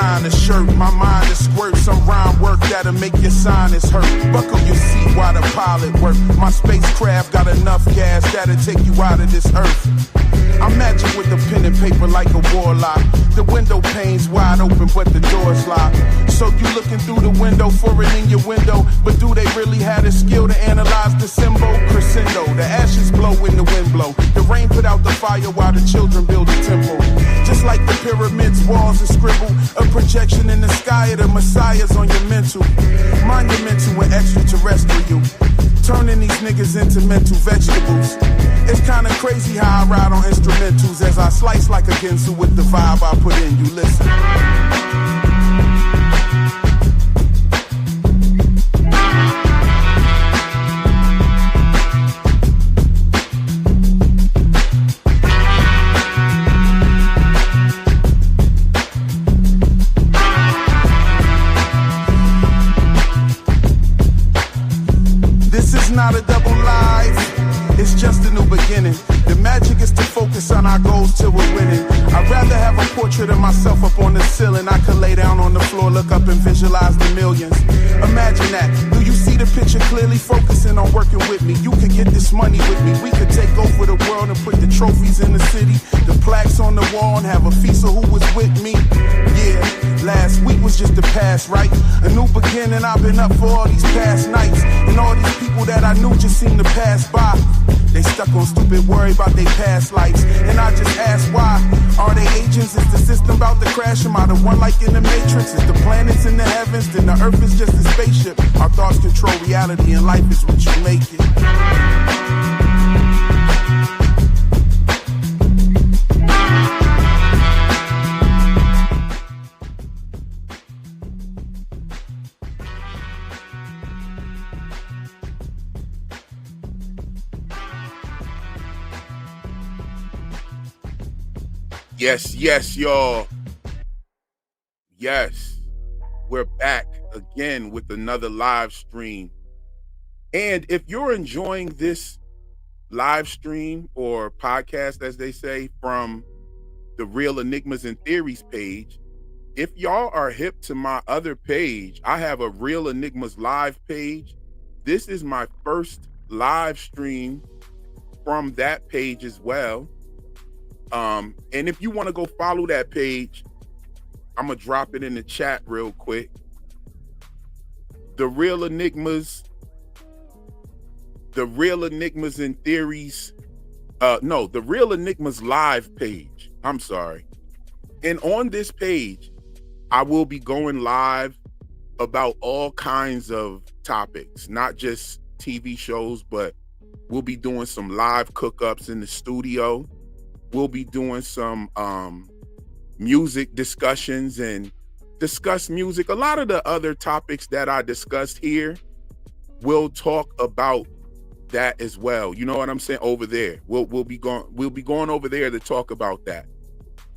designer shirt. My mind is squirt, some rhyme work that'll make your sinus hurt. Buckle your seat while the pilot work. My spacecraft got enough gas that'll take you out of this earth. I'm magic with the pen and paper like a warlock. The window pane's wide open, but the door's locked. So you looking through the window for it in your window, but do they really have the skill to analyze the symbol? Crescendo, the ashes blow when the wind blow. The rain put out the fire while the children build a temple. Just like the pyramids, walls and scribble. A projection in the sky of the messiahs on your mental. Monumental and extraterrestrial. Turning these niggas into mental vegetables. It's kinda crazy how I ride on instrumentals as I slice like a Ginsu with the vibe I put in. You listen. This is not a double life. It's just a new beginning. The magic is to focus on our goals till we're winning. I'd rather have a portrait of myself up on the ceiling. I could lay down on the floor, look up and visualize the millions. Imagine that. Do you see the picture clearly? Focusing on working with me. You could get this money with me. We could take over the world and put the trophies in the city, the plaques on the wall, and have a feast of who was with me. Yeah, last week was just the past, right? A new beginning. I've been up for all these past nights, and all these people that I knew just seem to pass by. They stuck on stupid worry about their past lives. And I just ask why. Are they agents? Is the system about to crash? Am I the one like in the Matrix? Is the planets in the heavens? Then the earth is just a spaceship. Our thoughts control reality and life is what you make it. Yes, y'all. Yes, we're back again with another live stream. And if you're enjoying this live stream or podcast, as they say, from the Real Enigmas and Theories page, if y'all are hip to my other page, I have a Real Enigmas live page. This is my first live stream from that page as well. And if you want to go follow that page, I'm gonna drop it in the chat real quick. The Real Enigmas and Theories, the Real Enigmas live page. I'm sorry. And on this page, I will be going live about all kinds of topics, not just TV shows, but we'll be doing some live cook-ups in the studio. We'll be doing some music discussions and discuss music. A lot of the other topics that I discussed here, we'll talk about that as well. You know what I'm saying? Over there, we'll be going over there to talk about that.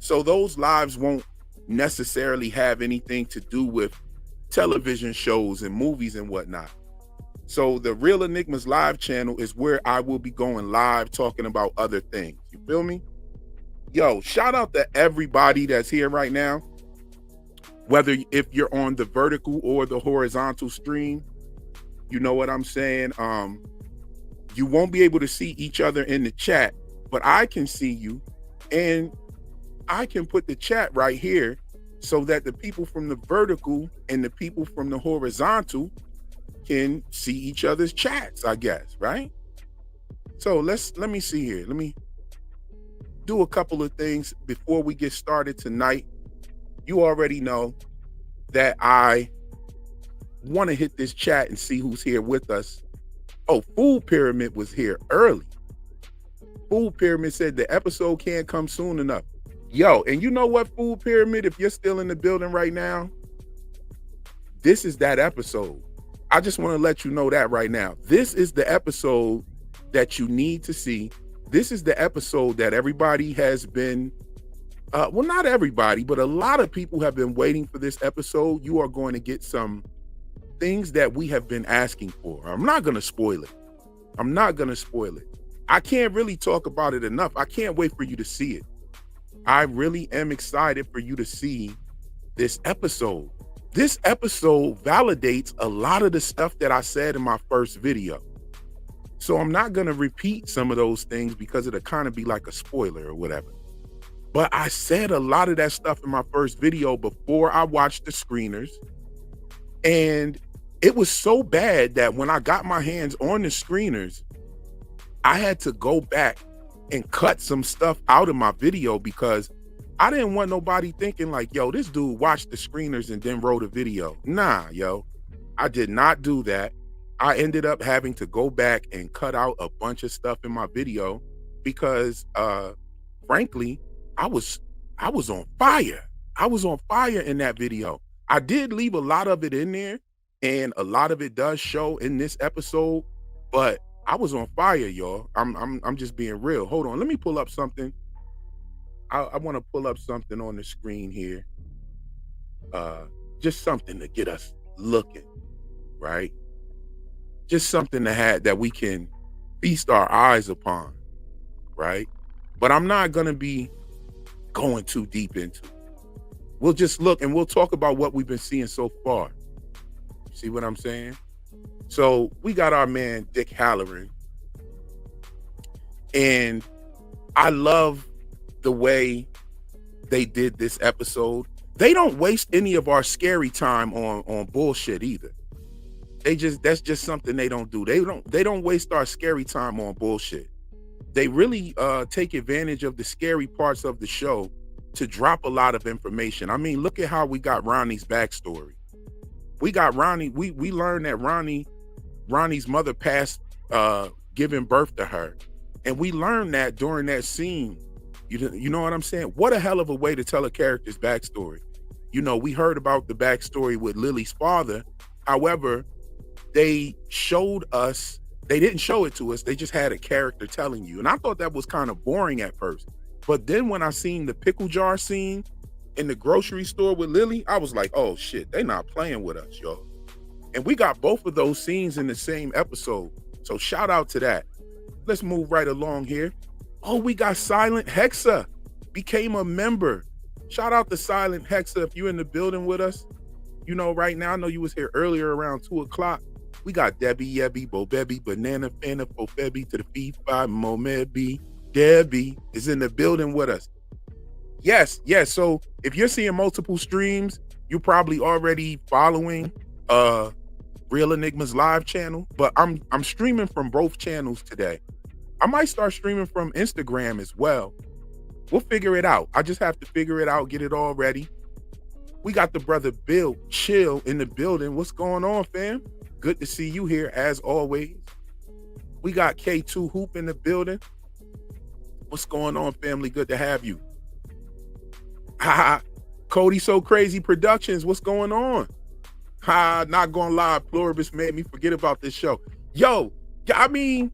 So those lives won't necessarily have anything to do with television shows and movies and whatnot. So the Real Enigmas live channel is where I will be going live talking about other things. You feel me? Yo, shout out to everybody that's here right now. Whether if you're on the vertical or the horizontal stream, you know what I'm saying? You won't be able to see each other in the chat, but I can see you, and I can put the chat right here so that the people from the vertical and the people from the horizontal can see each other's chats, I guess, right? So let me see here. Let me do a couple of things before we get started tonight. You already know that I want to hit this chat and see who's here with us. Oh, Food Pyramid was here early. Food Pyramid said the episode can't come soon enough. Yo, and you know what, Food Pyramid, if you're still in the building right now, this is that episode. I just want to let you know that right now. This is the episode that you need to see. This is the episode that everybody has been, well, not everybody, but a lot of people have been waiting for this episode. You are going to get some things that we have been asking for. I'm not going to spoil it. I can't really talk about it enough. I can't wait for you to see it. I really am excited for you to see this episode. This episode validates a lot of the stuff that I said in my first video. So I'm not going to repeat some of those things because it'll kind of be like a spoiler or whatever. But I said a lot of that stuff in my first video before I watched the screeners. And it was so bad that when I got my hands on the screeners, I had to go back and cut some stuff out of my video because I didn't want nobody thinking like, yo, this dude watched the screeners and then wrote a video. Nah, yo, I did not do that. I ended up having to go back and cut out a bunch of stuff in my video because frankly, I was on fire. I was on fire in that video. I did leave a lot of it in there, and a lot of it does show in this episode, but I was on fire, y'all. I'm just being real. Hold on, let me pull up something. I want to pull up something on the screen here. Just something to get us looking, right? Just something that we can feast our eyes upon, right? But I'm not gonna be going too deep into it. We'll just look and we'll talk about what we've been seeing so far. See what I'm saying? So we got our man Dick Halloran, and I love the way they did this episode. They don't waste any of our scary time on bullshit either. That's just something they don't do. They don't waste our scary time on bullshit. They really take advantage of the scary parts of the show to drop a lot of information. I mean, look at how we got Ronnie's backstory. We got Ronnie. We learned that Ronnie's mother passed giving birth to her, and we learned that during that scene. You know what I'm saying? What a hell of a way to tell a character's backstory. You know, we heard about the backstory with Lily's father. However, they showed us. They didn't show it to us. They just had a character telling you. And I thought that was kind of boring at first. But then when I seen the pickle jar scene in the grocery store with Lily, I was like, oh shit, they not playing with us, y'all. And we got both of those scenes in the same episode. So shout out to that. Let's move right along here. Oh, we got Silent Hexa became a member. Shout out to Silent Hexa if you're in the building with us. You know, right now, I know you was here earlier around 2 o'clock. We got Debbie, Yebby, Bo Bebby, Banana, Fana, Fofebby, to the feet, 5, Momebby. Debbie is in the building with us. Yes. So if you're seeing multiple streams, you're probably already following Real Enigma's live channel, but I'm streaming from both channels today. I might start streaming from Instagram as well. We'll figure it out. I just have to figure it out, get it all ready. We got the brother Bill Chill in the building. What's going on, fam? Good to see you here as always. We got K2 Hoop in the building. What's going on, family? Good to have you. Cody So Crazy Productions. What's going on? Not gonna lie, Pluribus made me forget about this show. Yo, I mean,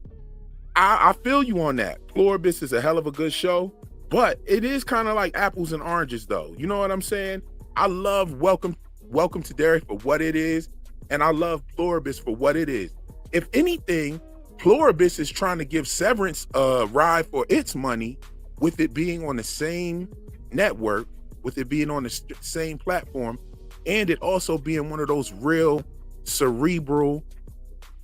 I feel you on that. Pluribus is a hell of a good show, but it is kind of like apples and oranges, though. You know what I'm saying? I love Welcome to Derry for what it is, and I love Pluribus for what it is. If anything, Pluribus is trying to give Severance a ride for its money, with it being on the same network, with it being on the same platform, and it also being one of those real cerebral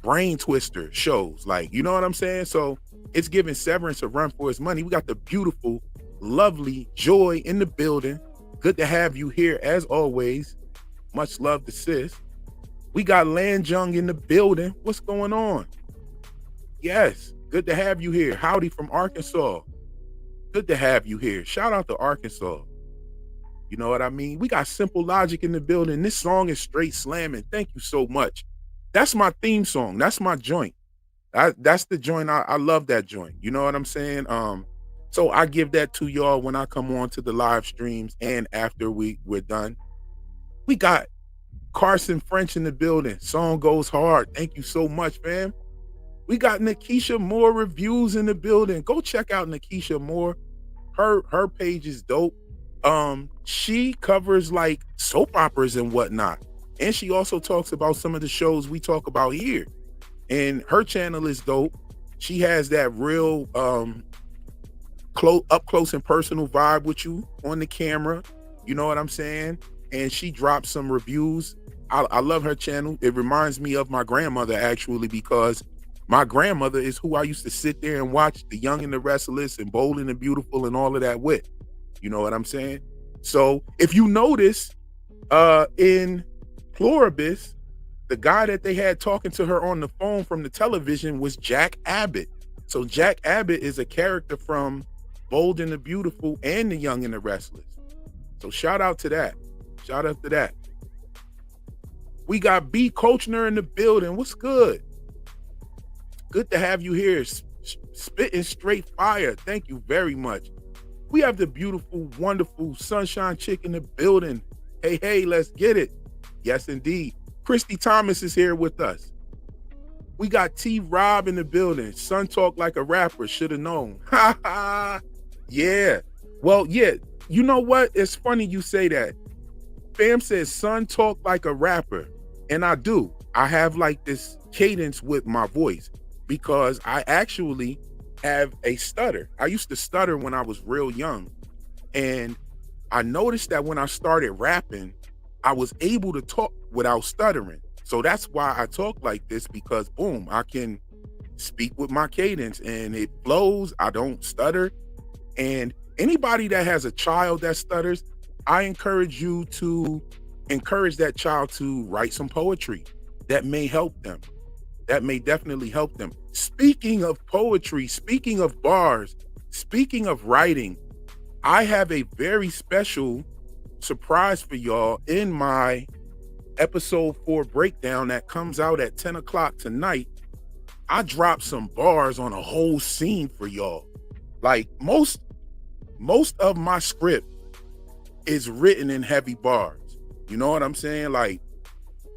brain twister shows. Like, you know what I'm saying? So it's giving Severance a run for its money. We got the beautiful, lovely Joy in the building. Good to have you here as always. Much love to sis. We got Lan Jung in the building. What's going on? Yes, good to have you here. Howdy from Arkansas. Good to have you here. Shout out to Arkansas. You know what I mean? We got Simple Logic in the building. This song is straight slamming. Thank you so much. That's my theme song. That's my joint. That's the joint. I love that joint. You know what I'm saying? So I give that to y'all when I come on to the live streams and after we're done. We got Carson French in the building. Song goes hard. Thank you so much, fam. We got Nikisha Moore reviews in the building. Go check out Nikisha Moore. Her page is dope. She covers like soap operas and whatnot. And she also talks about some of the shows we talk about here. And her channel is dope. She has that real up close and personal vibe with you on the camera. You know what I'm saying? and she dropped some reviews. I love her channel. It reminds me of my grandmother, actually, because my grandmother is who I used to sit there and watch The Young and the Restless and Bold and the Beautiful and all of that with. You know what I'm saying? So if you notice, in Pluribus, the guy that they had talking to her on the phone from the television was Jack Abbott. So Jack Abbott is a character from Bold and the Beautiful and The Young and the Restless. So shout out to that. Shout out to that. We got B. Kochner in the building. What's good? Good to have you here. Spitting straight fire. Thank you very much. We have the beautiful, wonderful Sunshine Chick in the building. Hey, hey, let's get it. Yes, indeed. Christy Thomas is here with us. We got T. Rob in the building. Son talk like a rapper. Should have known. Ha ha. Yeah. Well, yeah. You know what? It's funny you say that. Fam says son talk like a rapper. And I do. I have like this cadence with my voice because I actually have a stutter. I used to stutter when I was real young. And I noticed that when I started rapping, I was able to talk without stuttering. So that's why I talk like this, because boom, I can speak with my cadence and it flows. I don't stutter. And anybody that has a child that stutters, I encourage you to encourage that child to write some poetry. That may help them. That may definitely help them. Speaking of poetry, speaking of bars, speaking of writing, I have a very special surprise for y'all in my episode 4 breakdown that comes out at 10 o'clock tonight. I dropped some bars on a whole scene for y'all. Like most of my script is written in heavy bars. You know what I'm saying? Like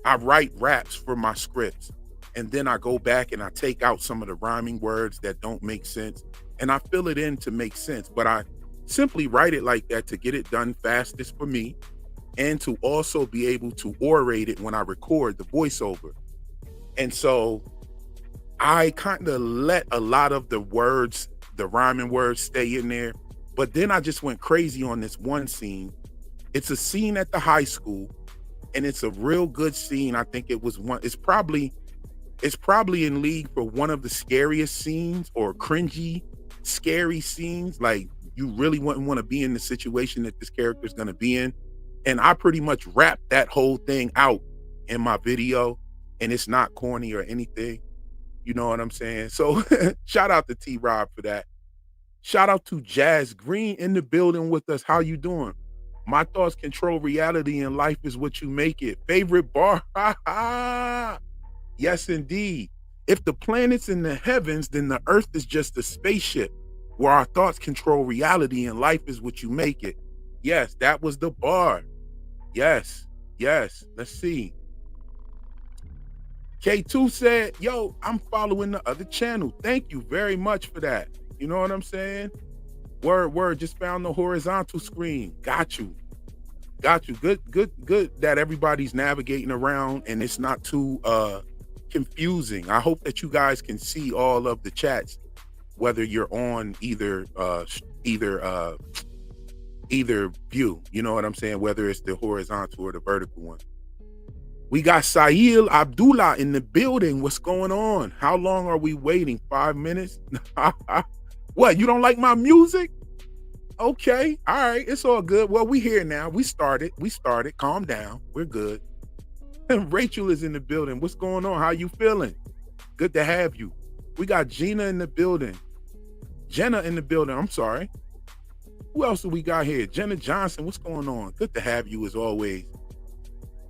I write raps for my scripts and then I go back and I take out some of the rhyming words that don't make sense and I fill it in to make sense. But I simply write it like that to get it done fastest for me and to also be able to orate it when I record the voiceover. And so I kind of let a lot of the words, the rhyming words, stay in there. But then I just went crazy on this one scene. It's a scene at the high school and it's a real good scene. I think it was one, it's probably in league for one of the scariest scenes or cringy, scary scenes. Like you really wouldn't want to be in the situation that this character is going to be in. And I pretty much wrapped that whole thing out in my video and it's not corny or anything. You know what I'm saying? So shout out to T Rob for that. Shout out to Jazz Green in the building with us. How you doing? My thoughts control reality and life is what you make it. Favorite bar? Yes, indeed. If the planet's in the heavens, then the earth is just a spaceship where our thoughts control reality and life is what you make it. Yes, that was the bar. Yes, yes. Let's see. K2 said, yo, I'm following the other channel. Thank you very much for that. You know what I'm saying? Word, just found the horizontal screen. Got you. Good that everybody's navigating around and it's not too confusing. I hope that you guys can see all of the chats, whether you're on either view, you know what I'm saying? Whether it's the horizontal or the vertical one. We got Sail Abdullah in the building. What's going on? How long are we waiting? 5 minutes? What, you don't like my music? Okay, all right, it's all good. Well, we here now. We started. Calm down. We're good. And Rachel is in the building. What's going on? How you feeling? Good to have you. We got Gina in the building. Jenna in the building. I'm sorry. Who else do we got here? Jenna Johnson. What's going on? Good to have you as always.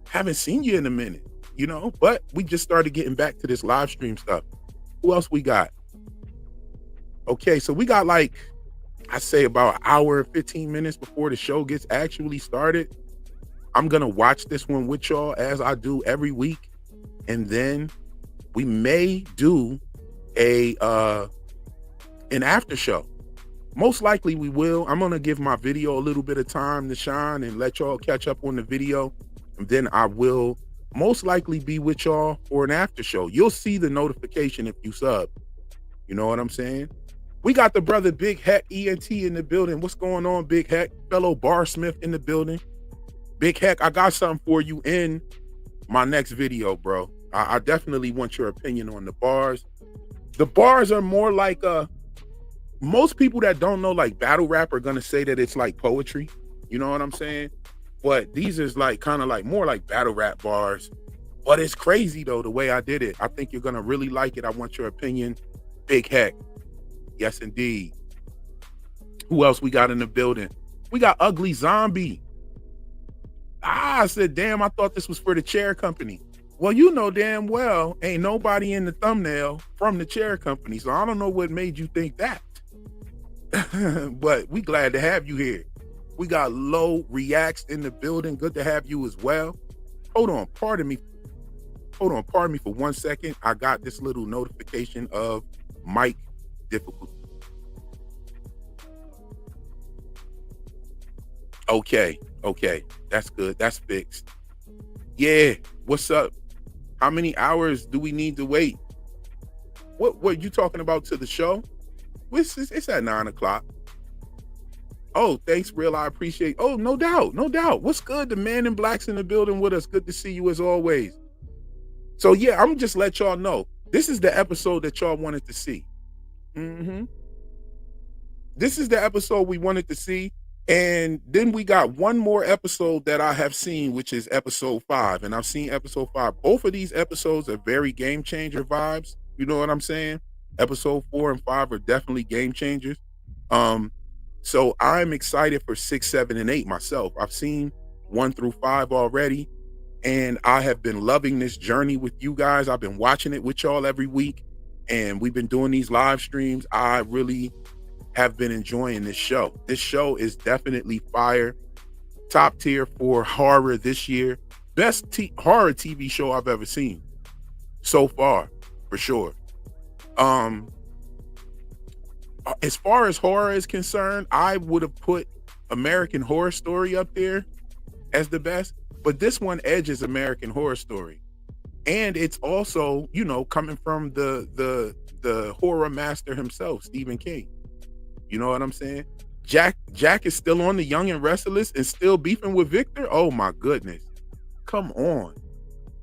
Haven't seen you in a minute, you know, but we just started getting back to this live stream stuff. Who else we got? Okay, so we got like, I say about an hour and 15 minutes before the show gets actually started. I'm going to watch this one with y'all as I do every week. And then we may do an after show. Most likely we will. I'm going to give my video a little bit of time to shine and let y'all catch up on the video. And then I will most likely be with y'all for an after show. You'll see the notification if you sub. You know what I'm saying? We got the brother Big Heck ENT in the building. What's going on, Big Heck? Fellow Barsmith in the building. Big Heck, I got something for you in my next video, bro. I definitely want your opinion on the bars. The bars are more like most people that don't know like battle rap are gonna say that it's like poetry. You know what I'm saying? But these is like kind of like more like battle rap bars. But it's crazy though, the way I did it. I think you're gonna really like it. I want your opinion. Big Heck. Yes, indeed. Who else we got in the building? We got Ugly Zombie. I said, damn, I thought this was for the chair company. Well, you know damn well ain't nobody in the thumbnail from the chair company. So I don't know what made you think that. But we glad to have you here. We got Low Reacts in the building. Good to have you as well. Hold on, pardon me for 1 second. I got this little notification of mic difficulty. Okay, that's good. That's fixed. Yeah, what's up? How many hours do we need to wait? What you talking about to the show? It's at 9 o'clock. Oh, thanks, Real. I appreciate. Oh, no doubt. What's good? The Man in Black's in the building with us. Good to see you as always. So yeah, I'm just let y'all know. This is the episode that y'all wanted to see. This is the episode we wanted to see. And then we got one more episode that I have seen, which is episode 5. And I've seen episode 5. Both of these episodes are very game changer vibes. You know what I'm saying? Episode 4 and 5 are definitely game changers. So I'm excited for 6, 7, and 8 myself. I've seen 1 through 5 already, and I have been loving this journey with you guys. I've been watching it with y'all every week, and we've been doing these live streams. I really have been enjoying this show. This show is definitely fire. Top tier for horror this year. Best horror TV show I've ever seen so far, for sure. As far as horror is concerned, I would have put American Horror Story up there as the best, but this one edges American Horror Story. And it's also, you know, coming from the horror master himself, Stephen King. You know what I'm saying? Jack is still on The Young and Restless and still beefing with Victor. Oh my goodness. Come on.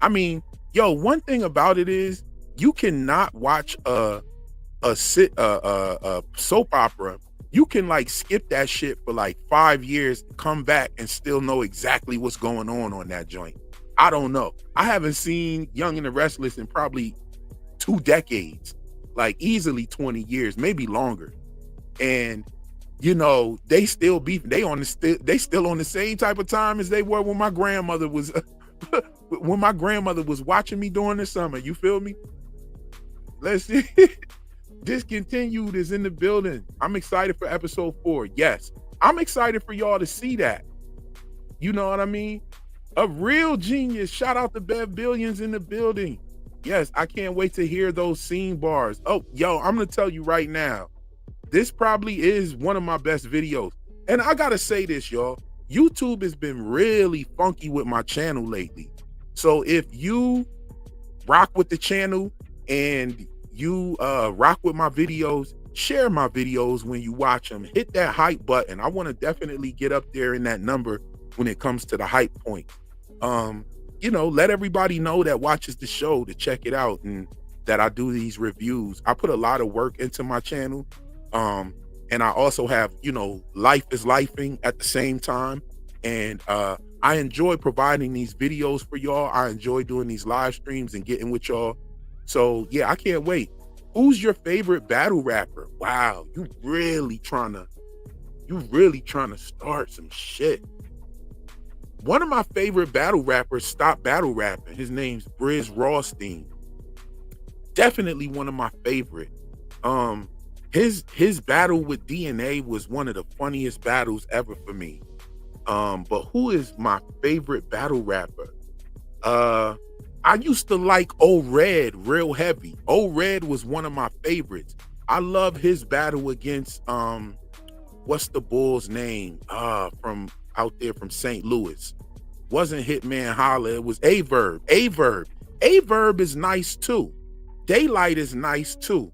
I mean, yo, one thing about it is you cannot watch a soap opera. You can like skip that shit for like 5 years, come back and still know exactly what's going on that joint. I don't know. I haven't seen Young and the Restless in probably 2 decades, like easily 20 years, maybe longer. And you know, they still beef. They still on the same type of time as they were when my grandmother was watching me during the summer. You feel me? Let's see. Discontinued is in the building. I'm excited for episode 4. Yes, I'm excited for y'all to see that. You know what I mean? A real genius. Shout out to Bev Billions in the building. Yes, I can't wait to hear those scene bars. Oh, yo, I'm gonna tell you right now, this probably is one of my best videos. And I gotta say this, y'all. YouTube has been really funky with my channel lately. So if you rock with the channel and you rock with my videos, share my videos when you watch them. Hit that hype button. I want to definitely get up there in that number when it comes to the hype point. You know, let everybody know that watches the show to check it out and that I do these reviews. I put a lot of work into my channel. And I also have, you know, life is lifing at the same time. And I enjoy providing these videos for y'all. I enjoy doing these live streams and getting with y'all. So yeah, I can't wait. Who's your favorite battle rapper? Wow, you really trying to start some shit. One of my favorite battle rappers stopped battle rapping. His name's Briz Rawstein. Definitely one of my favorite. His battle with DNA was one of the funniest battles ever for me. But who is my favorite battle rapper? I used to like O-Red real heavy. O-Red was one of my favorites. I love his battle against what's the bull's name? From out there from St. Louis. Wasn't Hitman Holla, it was Averb. Averb is nice too. Daylight is nice too.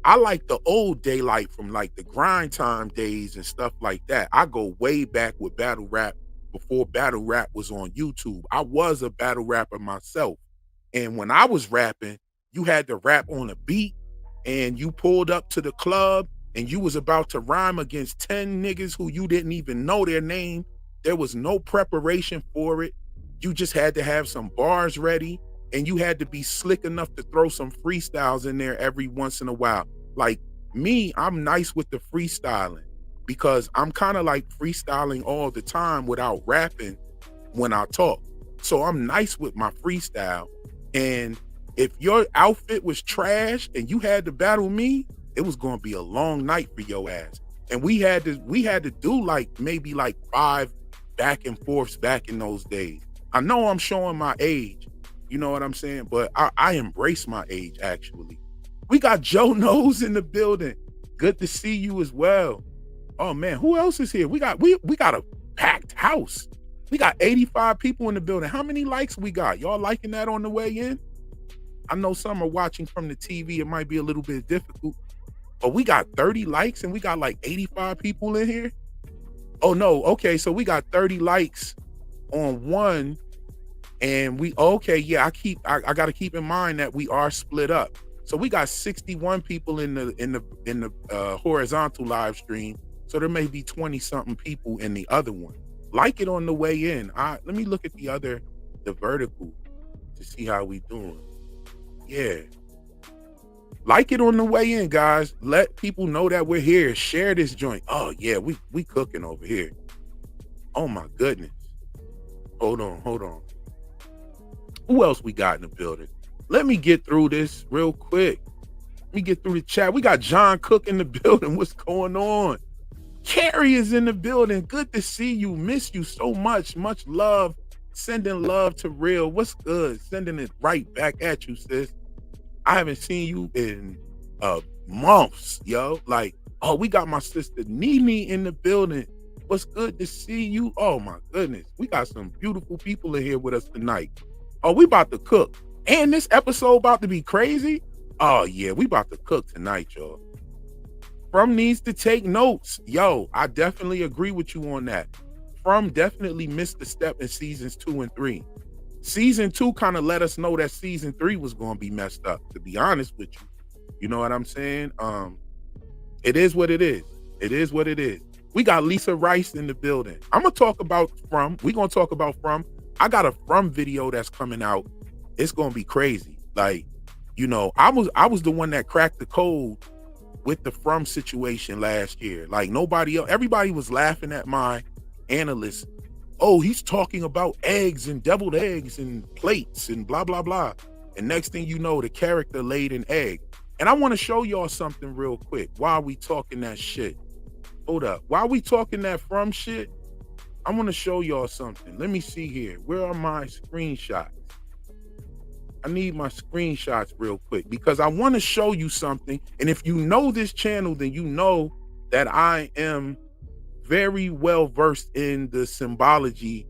I like the old Daylight from like the grind time days and stuff like that. I go way back with battle rap before battle rap was on YouTube. I was a battle rapper myself. And when I was rapping, you had to rap on a beat, and you pulled up to the club and you was about to rhyme against 10 niggas who you didn't even know their name. There was no preparation for it. You just had to have some bars ready, and you had to be slick enough to throw some freestyles in there every once in a while. Like me, I'm nice with the freestyling because I'm kind of like freestyling all the time without rapping when I talk. So I'm nice with my freestyle. And if your outfit was trash and you had to battle me, it was going to be a long night for your ass. And we had to do like maybe like 5 back and forths back in those days. I know I'm showing my age, you know what I'm saying? But I embrace my age, actually. We got Joe Knows in the building. Good to see you as well. Oh man, who else is here? We got a packed house. We got 85 people in the building. How many likes we got? Y'all liking that on the way in? I know some are watching from the TV. It might be a little bit difficult. But we got 30 likes and we got like 85 people in here. Oh no, okay, so we got 30 likes on one, and yeah, I gotta keep in mind that we are split up. So we got 61 people in the horizontal live stream. So there may be 20 something people in the other one. Like it on the way in. Let me look at the vertical to see how we doing. Yeah. Like it on the way in, guys. Let people know that we're here. Share this joint. Oh yeah, we cooking over here. Oh my goodness. Hold on. Who else we got in the building? Let me get through this real quick. Let me get through the chat. We got John Cook in the building. What's going on? Carrie is in the building. Good to see you. Miss you so much. Much love. Sending love to Real. What's good? Sending it right back at you, sis. I haven't seen you in months, yo. Like, oh, we got my sister Nene in the building. What's good to see you? Oh my goodness. We got some beautiful people in here with us tonight. Oh, we about to cook. And this episode about to be crazy. Oh yeah, we about to cook tonight, y'all. From needs to take notes. Yo, I definitely agree with you on that. From definitely missed the step in seasons 2 and 3. Season 2 kind of let us know that season 3 was going to be messed up, to be honest with you. You know what I'm saying? It is what it is. It is what it is. We got Lisa Rice in the building. I'm going to talk about From. We're going to talk about From. I got a From video that's coming out. It's going to be crazy. Like, you know, I was the one that cracked the code with the From situation last year. Like nobody else, everybody was laughing at my analyst. Oh, he's talking about eggs and deviled eggs and plates and blah, blah, blah. And next thing you know, the character laid an egg. And I want to show y'all something real quick while we talking that shit. Hold up. While we talking that From shit, I want to show y'all something. Let me see here. Where are my screenshots? I need my screenshots real quick because I want to show you something. And if you know this channel, then you know that I am very well versed in the symbology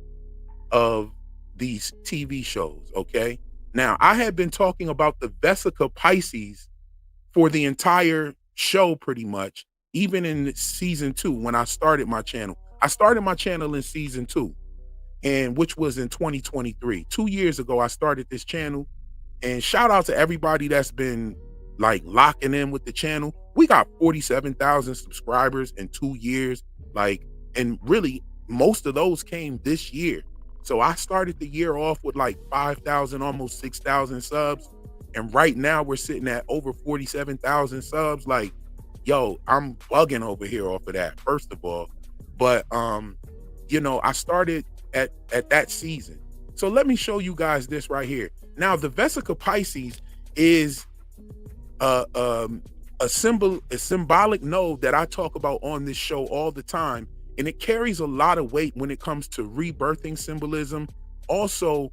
of these TV shows, okay? Now, I had been talking about the Vesica Pisces for the entire show pretty much, even in season 2 when I started my channel. I started my channel in season 2, and which was in 2023. 2 years ago, I started this channel. And shout out to everybody that's been like locking in with the channel. We got 47,000 subscribers in 2 years. Like, and really most of those came this year. So I started the year off with like 5,000, almost 6,000 subs. And right now we're sitting at over 47,000 subs. Like, yo, I'm bugging over here off of that, first of all. But, you know, I started at that season. So let me show you guys this right here. Now, the Vesica Pisces is a symbolic node that I talk about on this show all the time, and it carries a lot of weight when it comes to rebirthing symbolism, also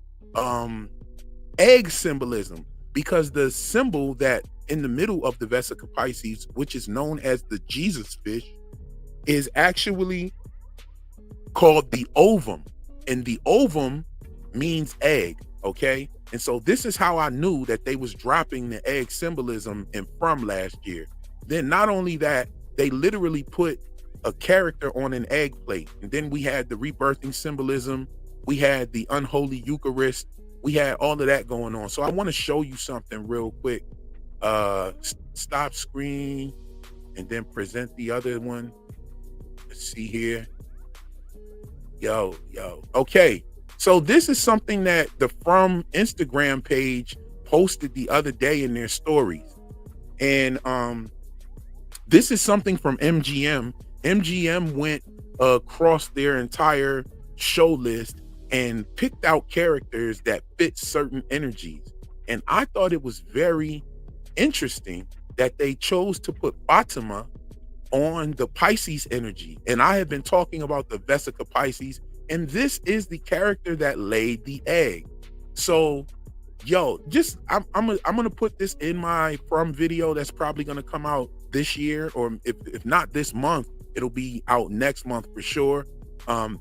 egg symbolism, because the symbol that in the middle of the Vesica Pisces, which is known as the Jesus fish, is actually called the ovum, and the ovum means egg, okay? And so this is how I knew that they was dropping the egg symbolism in From last year. Then not only that, they literally put a character on an egg plate. And then we had the rebirthing symbolism. We had the unholy Eucharist. We had all of that going on. So I want to show you something real quick. Stop screen and then present the other one. Let's see here. Yo. Okay. So this is something that the From Instagram page posted the other day in their stories. And this is something from MGM. MGM went across their entire show list and picked out characters that fit certain energies. And I thought it was very interesting that they chose to put Fatima on the Pisces energy. And I have been talking about the Vesica Pisces, and this is the character that laid the egg. So yo, just I'm gonna put this in my From video that's probably gonna come out this year, or if not this month, it'll be out next month for sure.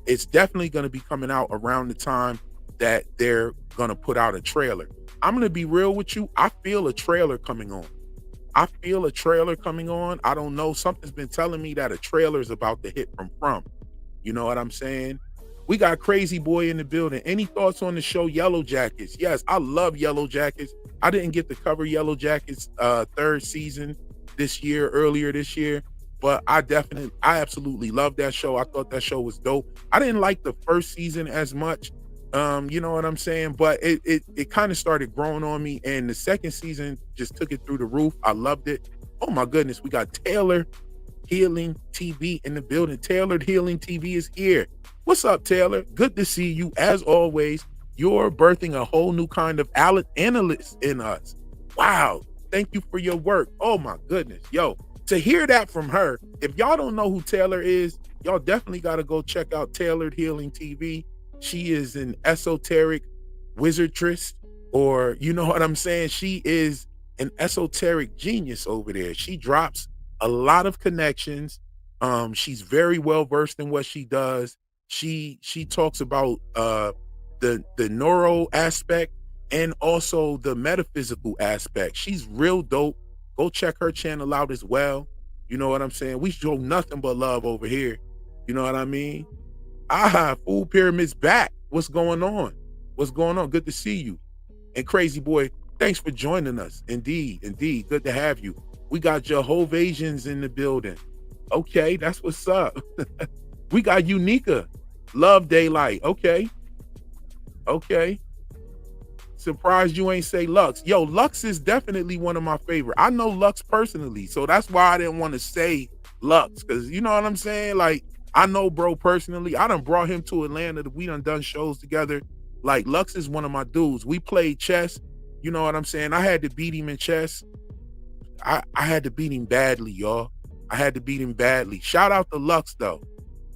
It's definitely gonna be coming out around the time that they're gonna put out a trailer. I'm gonna be real with you. I feel a trailer coming on. I don't know. Something's been telling me that a trailer is about to hit from. You know what I'm saying? We got Crazy Boy in the building. Any thoughts on the show Yellow Jackets? Yes, I love Yellow Jackets. I didn't get to cover Yellow Jackets third season earlier this year, but I absolutely love that show. I thought that show was dope. I didn't like the first season as much. You know what I'm saying? But it kind of started growing on me, and the second season just took it through the roof. I loved it. Oh my goodness, we got Taylor Healing TV in the building. Tailored Healing TV is here. What's up, Taylor? Good to see you. As always, you're birthing a whole new kind of analyst in us. Wow. Thank you for your work. Oh my goodness. Yo, to hear that from her, if y'all don't know who Taylor is, y'all definitely got to go check out Tailored Healing TV. She is an esoteric wizardress, or you know what I'm saying? She is an esoteric genius over there. She drops a lot of connections. She's very well versed in what she does. She talks about the neuro aspect and also the metaphysical aspect. She's real dope. Go check her channel out as well. You know what I'm saying? We show nothing but love over here. You know what I mean? Food Pyramid's back. What's going on? Good to see you. And Crazy Boy, thanks for joining us. Indeed. Good to have you. We got Jehovahsians in the building. Okay, that's what's up. We got Unica. Love Daylight. Okay. Surprised you ain't say Lux. Yo, Lux is definitely one of my favorite. I know Lux personally, so that's why I didn't want to say Lux, because you know what I'm saying? Like, I know bro personally. I done brought him to Atlanta. We done shows together. Like, Lux is one of my dudes. We played chess. You know what I'm saying? I had to beat him in chess. I had to beat him badly, y'all. Shout out to Lux, though.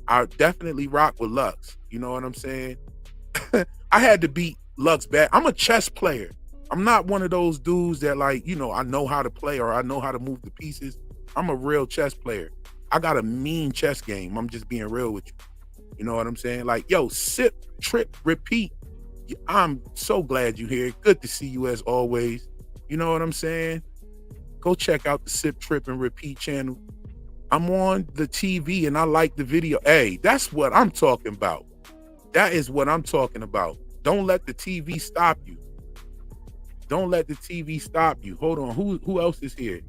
I definitely rock with Lux. You know what I'm saying? I had to beat Lux bad. I'm a chess player. I'm not one of those dudes that, like, you know, I know how to play or I know how to move the pieces. I'm a real chess player. I got a mean chess game. I'm just being real with you. You know what I'm saying? Like, yo, sip, trip, repeat. I'm so glad you're here. Good to see you as always. You know what I'm saying? Go check out the Sip, Trip, and Repeat channel. I'm on the TV and I like the video. Hey, that's what I'm talking about. That is what I'm talking about. Don't let the TV stop you. Hold on. Who else is here?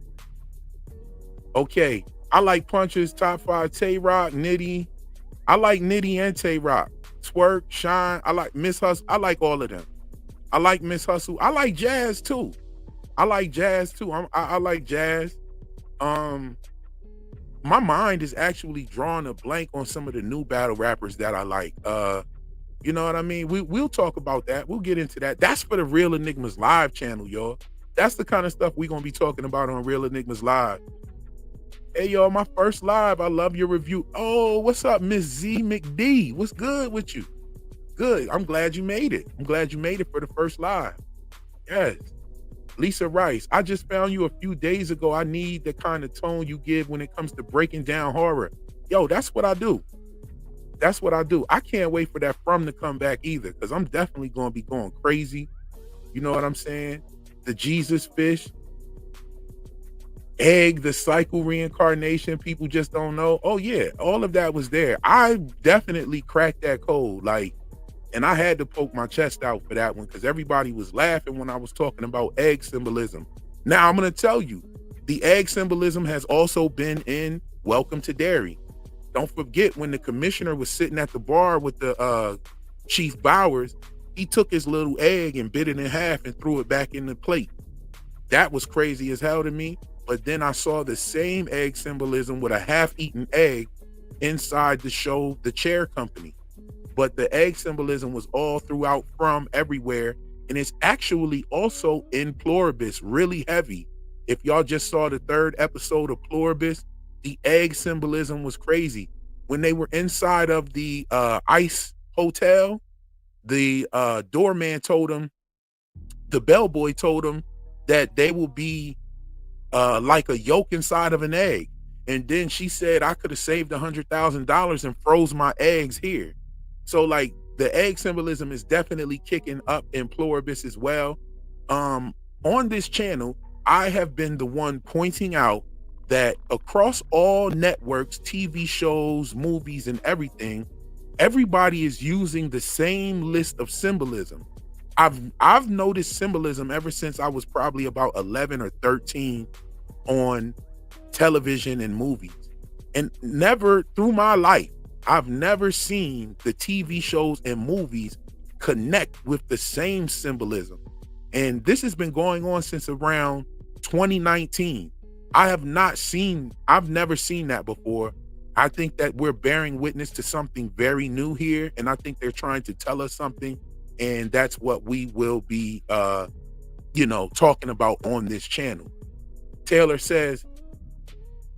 Okay. I like Punchers, Top 5, Tay-Rock, Nitty. I like Nitty and Tay-Rock. Twerk, Shine. I like Miss Hustle. I like all of them. I like Miss Hustle. I like Jazz too. I like Jazz. My mind is actually drawing a blank on some of the new battle rappers that I like. You know what I mean? We'll talk about that. We'll get into that. That's for the Real Enigmas Live channel, y'all. That's the kind of stuff we're gonna be talking about on Real Enigmas Live. Hey, y'all, my first live. I love your review. Oh, what's up, Miss Z McD? What's good with you? Good. I'm glad you made it. For the first live. Yes. Lisa Rice, I just found you a few days ago. I need the kind of tone you give when it comes to breaking down horror. Yo, that's what I do. I can't wait for that From to come back either, because I'm definitely going to be going crazy. You know what I'm saying? The Jesus Fish. egg, the cycle reincarnation, people just don't know. Oh yeah, all of that was there. I definitely cracked that code. Like, and I had to poke my chest out for that one because everybody was laughing when I was talking about egg symbolism. Now I'm gonna tell you, the egg symbolism has also been in Welcome to Derry. Don't forget when the commissioner was sitting at the bar with the Chief Bowers, he took his little egg and bit it in half and threw it back in the plate. That was crazy as hell to me. But then I saw the same egg symbolism with a half-eaten egg inside the show, The Chair Company. But the egg symbolism was all throughout, from everywhere. And it's actually also in Pluribus, really heavy. If y'all just saw the 3rd episode of Pluribus, the egg symbolism was crazy. When they were inside of the ice hotel, the doorman told them, the bellboy told them that they will be like a yolk inside of an egg. And then she said, I could have saved $100,000 and froze my eggs here. So like the egg symbolism is definitely kicking up in Pluribus as well. On this channel, I have been the one pointing out that across all networks, TV shows, movies, and everything, everybody is using the same list of symbolism. I've noticed symbolism ever since I was probably about 11 or 13 on television and movies. And never through my life, I've never seen the TV shows and movies connect with the same symbolism. And this has been going on since around 2019. I've never seen that before. I think that we're bearing witness to something very new here. And I think they're trying to tell us something. And that's what we will be, talking about on this channel. Taylor says,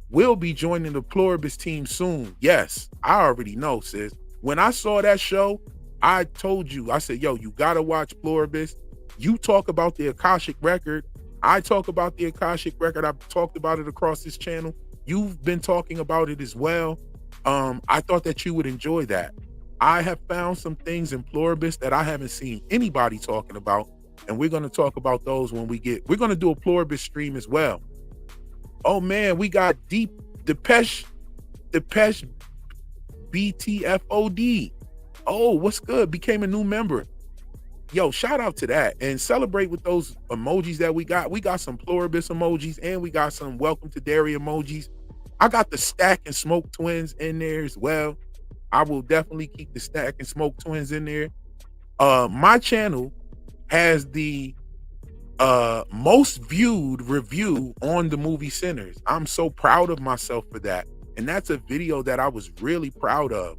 we'll be joining the Pluribus team soon. Yes, I already know, sis. When I saw that show, I told you, I said, yo, you got to watch Pluribus. You talk about the Akashic Record. I talk about the Akashic Record. I've talked about it across this channel. You've been talking about it as well. I thought that you would enjoy that. I have found some things in Pluribus that I haven't seen anybody talking about, and we're going to talk about those when we're going to do a Pluribus stream as well. Oh man, we got Depeche BTFOD. Oh, what's good? Became a new member. Yo, shout out to that and celebrate with those emojis that we got. We got some Pluribus emojis and we got some Welcome to Derry emojis. I got the Stack and Smoke Twins in there as well. I will definitely keep the Stack and Smoke Twins in there. My channel has the most viewed review on the movie Sinners. I'm so proud of myself for that. And that's a video that I was really proud of.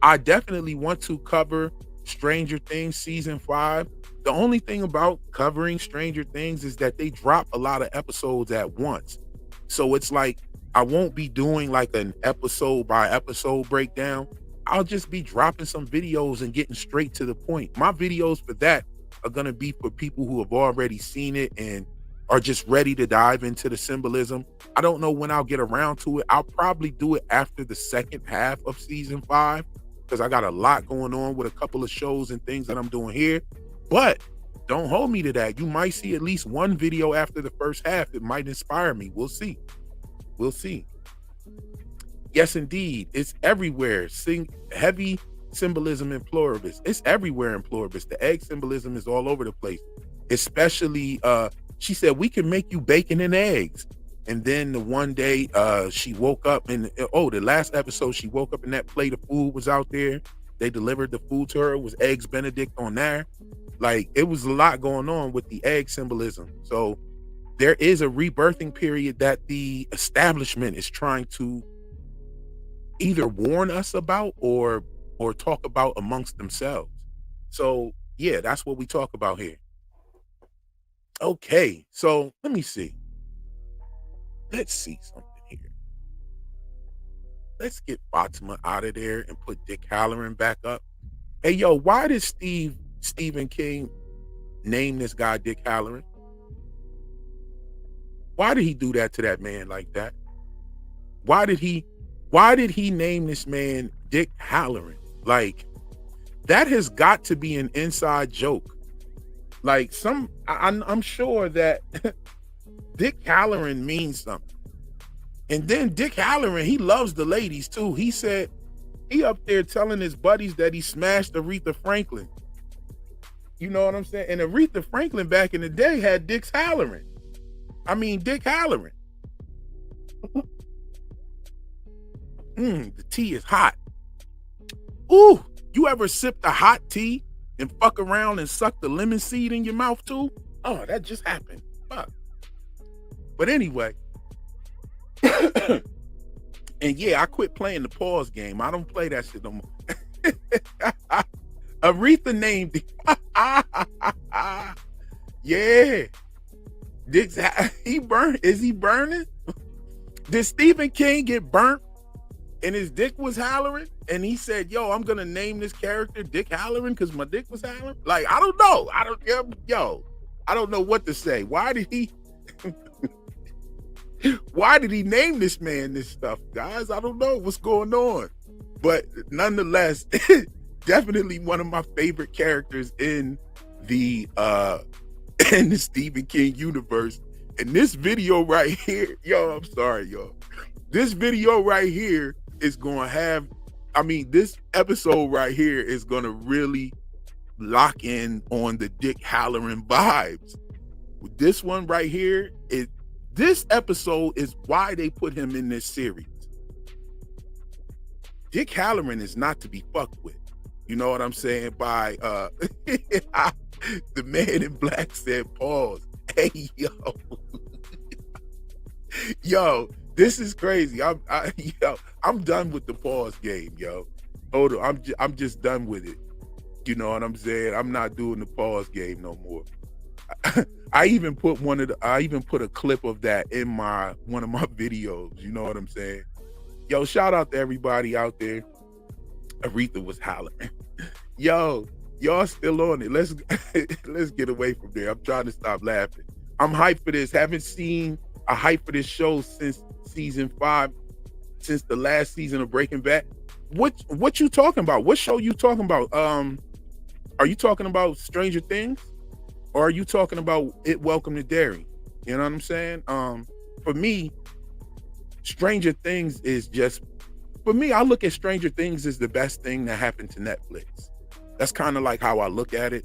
I definitely want to cover Stranger Things season 5. The only thing about covering Stranger Things is that they drop a lot of episodes at once. So it's like, I won't be doing like an episode by episode breakdown. I'll just be dropping some videos and getting straight to the point. My videos for that are going to be for people who have already seen it and are just ready to dive into the symbolism. I don't know when I'll get around to it. I'll probably do it after the second half of season 5 because I got a lot going on with a couple of shows and things that I'm doing here. But don't hold me to that. You might see at least one video after the first half. It might inspire me. We'll see. We'll see. Yes, indeed. It's everywhere. Heavy symbolism in Pluribus. It's everywhere in Pluribus. The egg symbolism is all over the place. Especially, she said, we can make you bacon and eggs. And then the one day she woke up and, the last episode, she woke up and that plate of food was out there. They delivered the food to her. It was eggs Benedict on there. Like, it was a lot going on with the egg symbolism. So there is a rebirthing period that the establishment is trying to either warn us about or talk about amongst themselves. So yeah, that's what we talk about here. Okay, so let me see. Let's see something here. Let's get Fatima out of there and put Dick Halloran back up. Hey, yo, why did Stephen King name this guy Dick Halloran? Why did he do that to that man like that? Why did he name this man Dick Halloran? Like, that has got to be an inside joke. Like, I'm sure that Dick Halloran means something. And then Dick Halloran, he loves the ladies too. He said he up there telling his buddies that he smashed Aretha Franklin. You know what I'm saying? And Aretha Franklin back in the day had Dick Halloran. Dick Halloran. The tea is hot. Ooh, you ever sip the hot tea and fuck around and suck the lemon seed in your mouth too? Oh, that just happened. Fuck. But anyway. And yeah, I quit playing the pause game. I don't play that shit no more. Aretha named it. Yeah. Dick's, he burned. Is he burning? Did Stephen King get burnt and his dick was Halloran? And he said, yo, I'm gonna name this character Dick Halloran because my dick was Halloran? Like, I don't know. I don't know what to say. Why did he name this man this stuff, guys? I don't know what's going on. But nonetheless, definitely one of my favorite characters in the Stephen King universe. And this video right here, yo, I'm sorry, y'all. This video right here is going to have, this episode right here is going to really lock in on the Dick Halloran vibes. This one right here, this episode is why they put him in this series. Dick Halloran is not to be fucked with. You know what I'm saying? By the man in black said, pause. Hey, yo. Yo, this is crazy. I'm done with the pause game, yo. Hold on, I'm just done with it. You know what I'm saying? I'm not doing the pause game no more. I even put a clip of that in one of my videos. You know what I'm saying? Yo, shout out to everybody out there. Aretha was hollering. Yo, y'all still on it. Let's get away from there. I'm trying to stop laughing. I'm hyped for this. Haven't seen a hype for this show since season 5, since the last season of Breaking Bad. What you talking about? What show you talking about? Are you talking about Stranger Things? Or are you talking about Welcome to Derry? You know what I'm saying? For me, Stranger Things is just, for me, I look at Stranger Things as the best thing that happened to Netflix. That's kind of like how I look at it.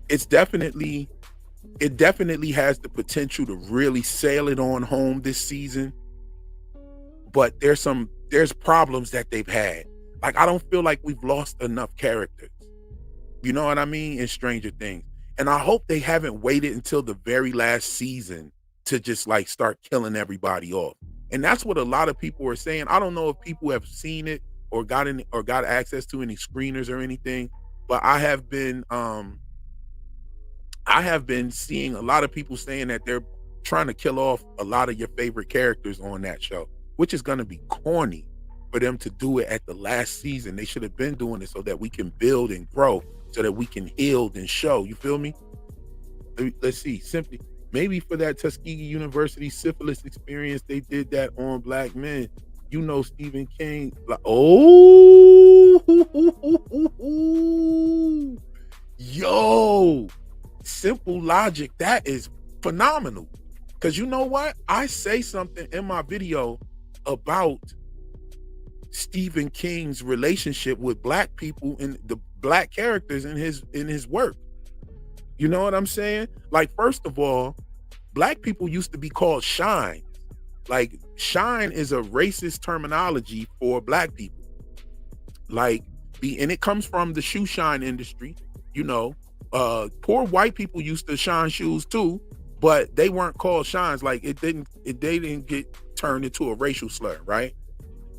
It definitely has the potential to really sail it on home this season. But there's problems that they've had. Like, I don't feel like we've lost enough characters. You know what I mean? In Stranger Things. And I hope they haven't waited until the very last season to just like start killing everybody off. And that's what a lot of people are saying. I don't know if people have seen it or got access to any screeners or anything, but I have been seeing a lot of people saying that they're trying to kill off a lot of your favorite characters on that show, which is going to be corny for them to do it at the last season. They should have been doing it so that we can build and grow, so that we can heal and show. You feel me? Let's see. Simply, maybe for that Tuskegee University syphilis experience, they did that on black men. You know, Stephen King. Like, oh, yo, simple logic. That is phenomenal. Because you know what? I say something in my video about Stephen King's relationship with black people and the black characters in his work. You know what I'm saying? Like, first of all, black people used to be called shine. Like, shine is a racist terminology for black people. Like, and it comes from the shoe shine industry. You know, poor white people used to shine shoes too, but they weren't called shines. Like, they didn't get turned into a racial slur, right?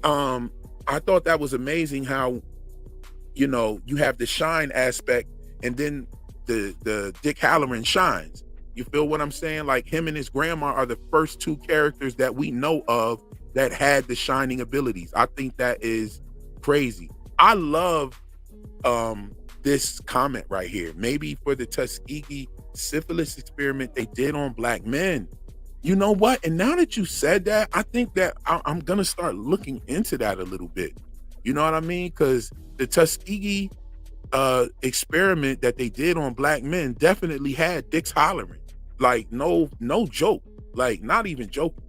I thought that was amazing how, you know, you have the shine aspect and then the Dick Halloran shines. You feel what I'm saying? Like, him and his grandma are the first two characters that we know of that had the shining abilities. I think that is crazy. I love this comment right here. Maybe for the Tuskegee syphilis experiment they did on black men. You know what? And now that you said that, I think that I'm going to start looking into that a little bit. You know what I mean? Because the Tuskegee experiment that they did on black men definitely had Dick's hollering. Like no joke. Like not even joking.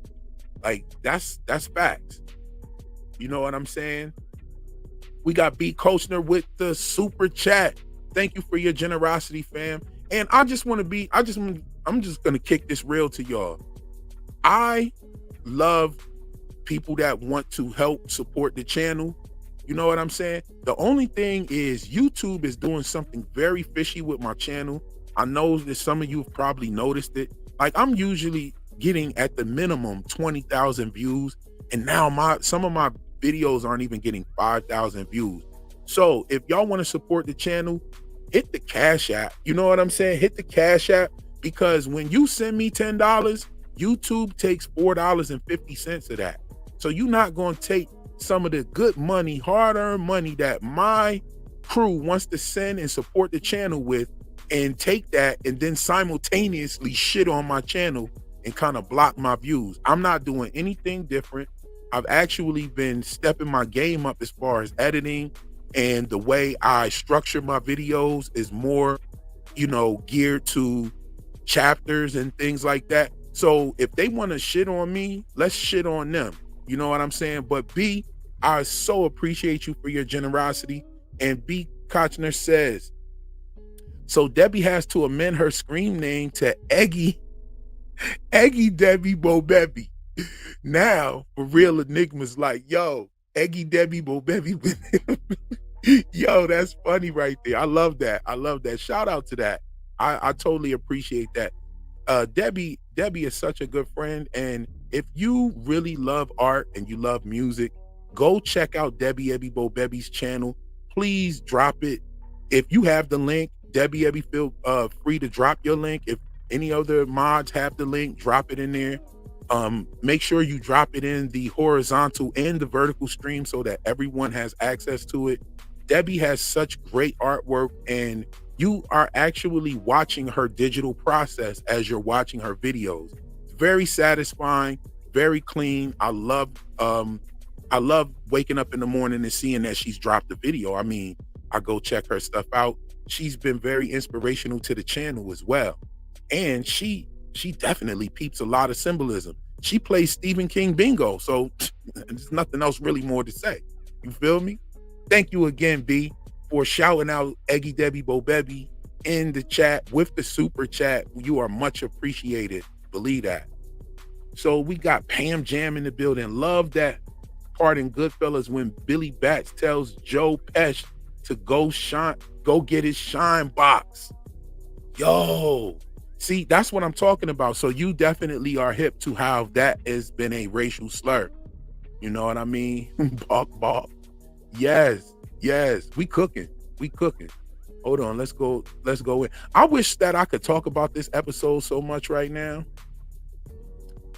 Like that's facts. You know what I'm saying? We got B Kochner with the super chat. Thank you for your generosity, fam. And I just want to be, I'm just gonna kick this real to y'all. I love people that want to help support the channel. You know what I'm saying? The only thing is YouTube is doing something very fishy with my channel. I know that some of you have probably noticed it. Like I'm usually getting at the minimum 20,000 views, and now some of my videos aren't even getting 5,000 views. So if y'all want to support the channel, hit the Cash App. You know what I'm saying? Hit the Cash App, because when you send me $10, YouTube takes $4.50 of that. So you're not going to take some of the good money, hard-earned money that my crew wants to send and support the channel with, and take that and then simultaneously shit on my channel and kind of block my views. I'm not doing anything different. I've actually been stepping my game up as far as editing, and the way I structure my videos is more, geared to chapters and things like that. So if they want to shit on me, let's shit on them. You know what I'm saying? But B, I so appreciate you for your generosity. And B Kochner says, so Debbie has to amend her screen name to Eggy Debbie Bobebi. Now, for real enigmas, like, yo, Eggy Debbie Bobebi. Yo, that's funny right there. I love that. Shout out to that. I totally appreciate that. Debbie is such a good friend. And if you really love art and you love music, go check out Debbie Bobebi's channel. Please drop it. If you have the link, Debbie, feel free to drop your link. If any other mods have the link, drop it in there. Make sure you drop it in the horizontal and the vertical stream so that everyone has access to it. Debbie has such great artwork, and you are actually watching her digital process as you're watching her videos. It's very satisfying, very clean. I love waking up in the morning and seeing that she's dropped a video. I mean, I go check her stuff out. She's been very inspirational to the channel as well. And she definitely peeps a lot of symbolism. She plays Stephen King bingo. So there's nothing else really more to say. You feel me? Thank you again, B, for shouting out Eggy Debbie Bobebi in the chat with the super chat. You are much appreciated. Believe that. So we got Pam Jam in the building. Love that part in Goodfellas when Billy Batts tells Joe Pesci to go get his shine box. Yo, see, that's what I'm talking about. So you definitely are hip to how that has been a racial slur. You know what I mean? Bark. Yes. We cooking. Hold on, let's go in. I wish that I could talk about this episode so much right now.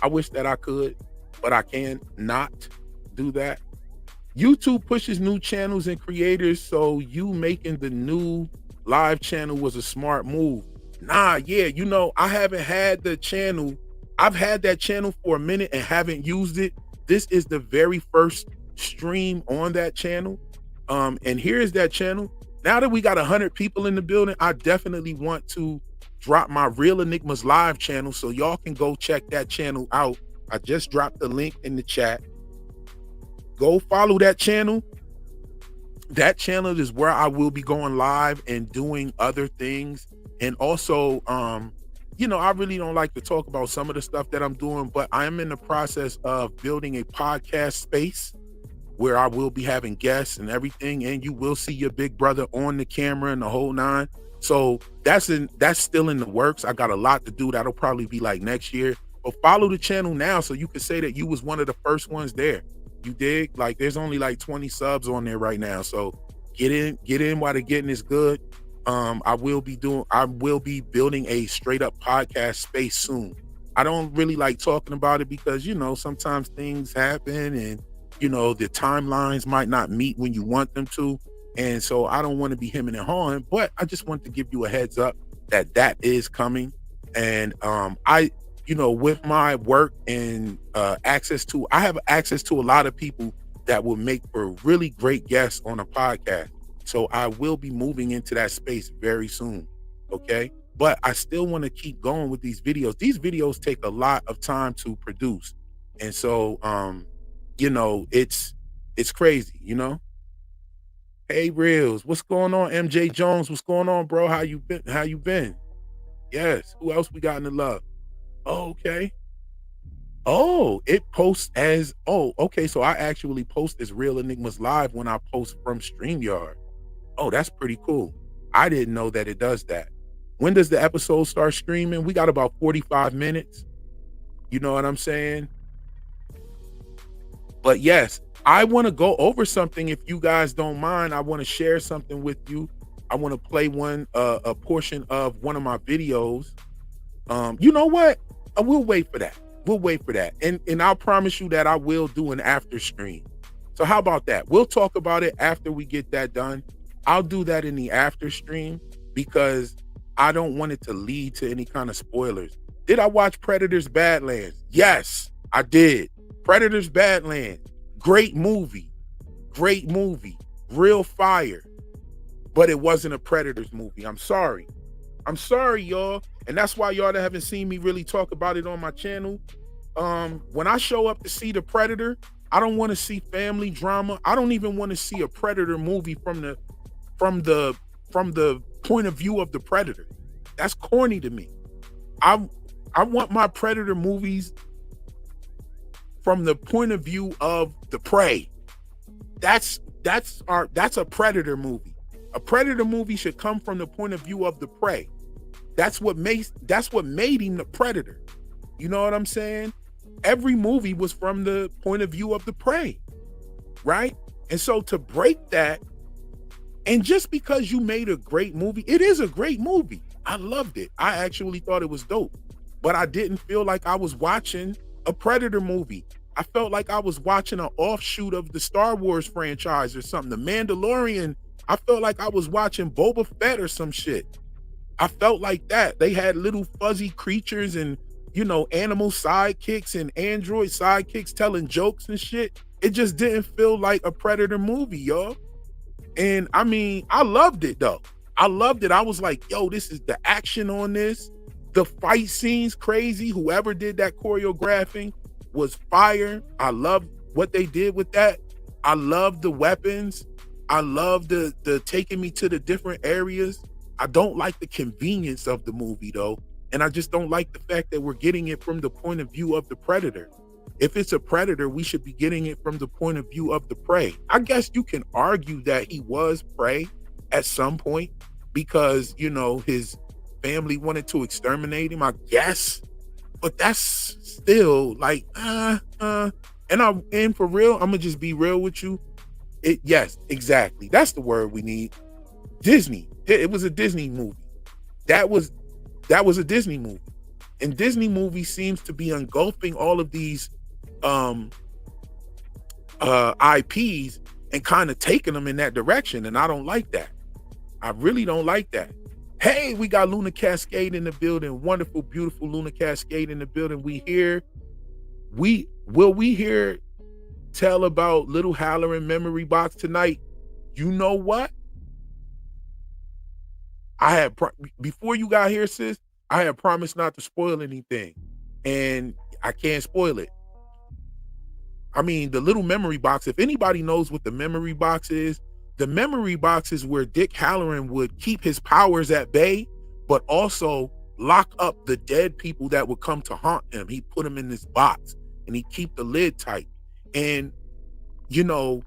I wish that I could, but I can not do that. YouTube pushes new channels and creators, so you making the new live channel was a smart move. Nah, yeah, I haven't had the channel. I've had that channel for a minute and haven't used it. This is the very first stream on that channel. And here's that channel. Now that we got 100 people in the building, I definitely want to drop my Real Enigmas live channel, so y'all can go check that channel out. I just dropped the link in the chat. Go follow that channel. That channel is where I will be going live and doing other things. And also, I really don't like to talk about some of the stuff that I'm doing, but I am in the process of building a podcast space where I will be having guests and everything, and you will see your big brother on the camera and the whole nine. So that's still in the works. I got a lot to do. That'll probably be like next year. But follow the channel now so you can say that you was one of the first ones there. You dig? Like there's only like 20 subs on there right now. So get in while the getting is good. I will be building a straight up podcast space soon. I don't really like talking about it because, sometimes things happen and, the timelines might not meet when you want them to. And so I don't want to be hemming and hawing, but I just want to give you a heads up that is coming. And with my work and I have access to a lot of people that will make for really great guests on a podcast. So I will be moving into that space very soon. Okay. but I still want to keep going with these videos. These videos take a lot of time to produce. And so, you know, it's crazy, you know? Hey, Reels, what's going on? MJ Jones, what's going on, bro? How you been? How you been? Yes. Who else we got in the love? Oh, okay. Oh, it posts as, oh, okay. So I actually post as Real Enigmas Live when I post from StreamYard. Oh, that's pretty cool. I didn't know that it does that. When does the episode start streaming? We got about 45 minutes. You know what I'm saying? But yes, I want to go over something. If you guys don't mind, I want to share something with you. I want to play a portion of one of my videos. You know what? We'll wait for that. We'll wait for that. And I'll promise you that I will do an after stream. So how about that? We'll talk about it after we get that done. I'll do that in the after stream because I don't want it to lead to any kind of spoilers. Did I watch Predator's Badlands? Yes, I did. Predator's Badlands. Great movie. Great movie. Real fire. But it wasn't a Predators movie. I'm sorry. I'm sorry, y'all. And that's why y'all that haven't seen me really talk about it on my channel. When I show up to see the Predator, I don't want to see family drama. I don't even want to see a Predator movie from the point of view of the Predator. That's corny to me. I want my Predator movies from the point of view of the prey. That's a Predator movie. A Predator movie should come from the point of view of the prey. That's what made him the Predator. You know what I'm saying? Every movie was from the point of view of the prey, right? And so to break that, and just because you made a great movie, it is a great movie. I loved it. I actually thought it was dope, but I didn't feel like I was watching a Predator movie. I felt like I was watching an offshoot of the Star Wars franchise or something. The Mandalorian, I felt like I was watching Boba Fett or some shit. I felt like that. They had little fuzzy creatures and, you know, animal sidekicks and android sidekicks telling jokes and shit. It just didn't feel like a Predator movie, y'all. And I mean, I loved it though. I loved it. I was like, yo, this is the action on this. The fight scenes, crazy. Whoever did that choreographing was fire. I loved what they did with that. I loved the weapons. I love the taking me to the different areas. I don't like the convenience of the movie though. And I just don't like the fact that we're getting it from the point of view of the Predator. If it's a Predator, we should be getting it from the point of view of the prey. I guess you can argue that he was prey at some point because, you know, his family wanted to exterminate him, I guess. But that's still like, and for real, I'm gonna just be real with you. Yes, exactly. That's the word we need. Disney. It was a Disney movie. That was a Disney movie. And Disney movie seems to be engulfing all of these IPs and kind of taking them in that direction. And I don't like that. I really don't like that. Hey, we got Luna Cascade in the building. Wonderful, beautiful Luna Cascade in the building. Will we hear tell about Little Halloran Memory Box tonight? You know what? Before you got here, sis, I had promised not to spoil anything, and I can't spoil it. I mean, the little memory box, if anybody knows what the memory box is, the memory box is where Dick Halloran would keep his powers at bay, but also lock up the dead people that would come to haunt him. He'd put them in this box and he'd keep the lid tight. And, you know,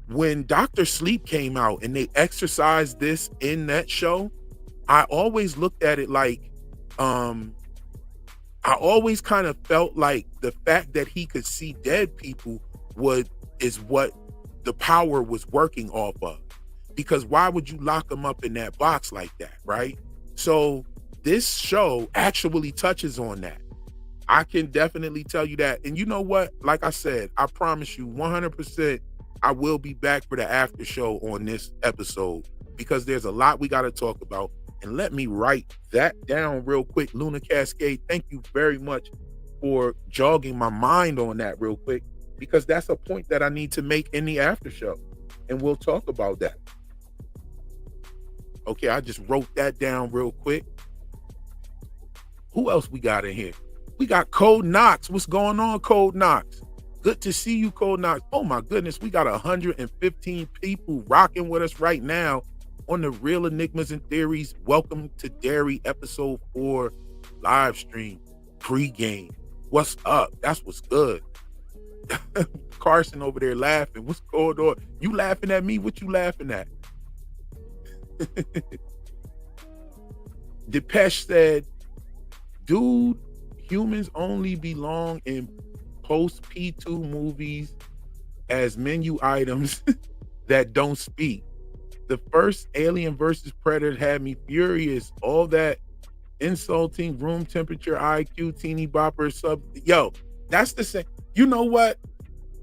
when Dr. Sleep came out and they exercised this in that show, I always looked at it like, I always kind of felt like the fact that he could see dead people is what the power was working off of. Because why would you lock them up in that box like that, right? So this show actually touches on that. I can definitely tell you that. And you know what? Like I said, I promise you 100% I will be back for the after show on this episode because there's a lot we got to talk about. And let me write that down real quick. Luna Cascade, thank you very much for jogging my mind on that real quick, because that's a point that I need to make in the after show. And we'll talk about that. Okay, I just wrote that down real quick. Who else we got in here? We got Code Knox. What's going on, Code Knox? Good to see you, Code Knox. Oh my goodness, we got 115 people rocking with us right now on the Real Enigmas and Theories. Welcome to DERRY episode 4 live stream pregame. What's up? That's what's good. Carson over there laughing. What's going on? You laughing at me? What you laughing at? Depeche said, dude, humans only belong in post P2 movies as menu items that don't speak. The first Alien versus Predator had me furious. All that insulting room temperature IQ teeny bopper sub. Yo, that's the same. You know what?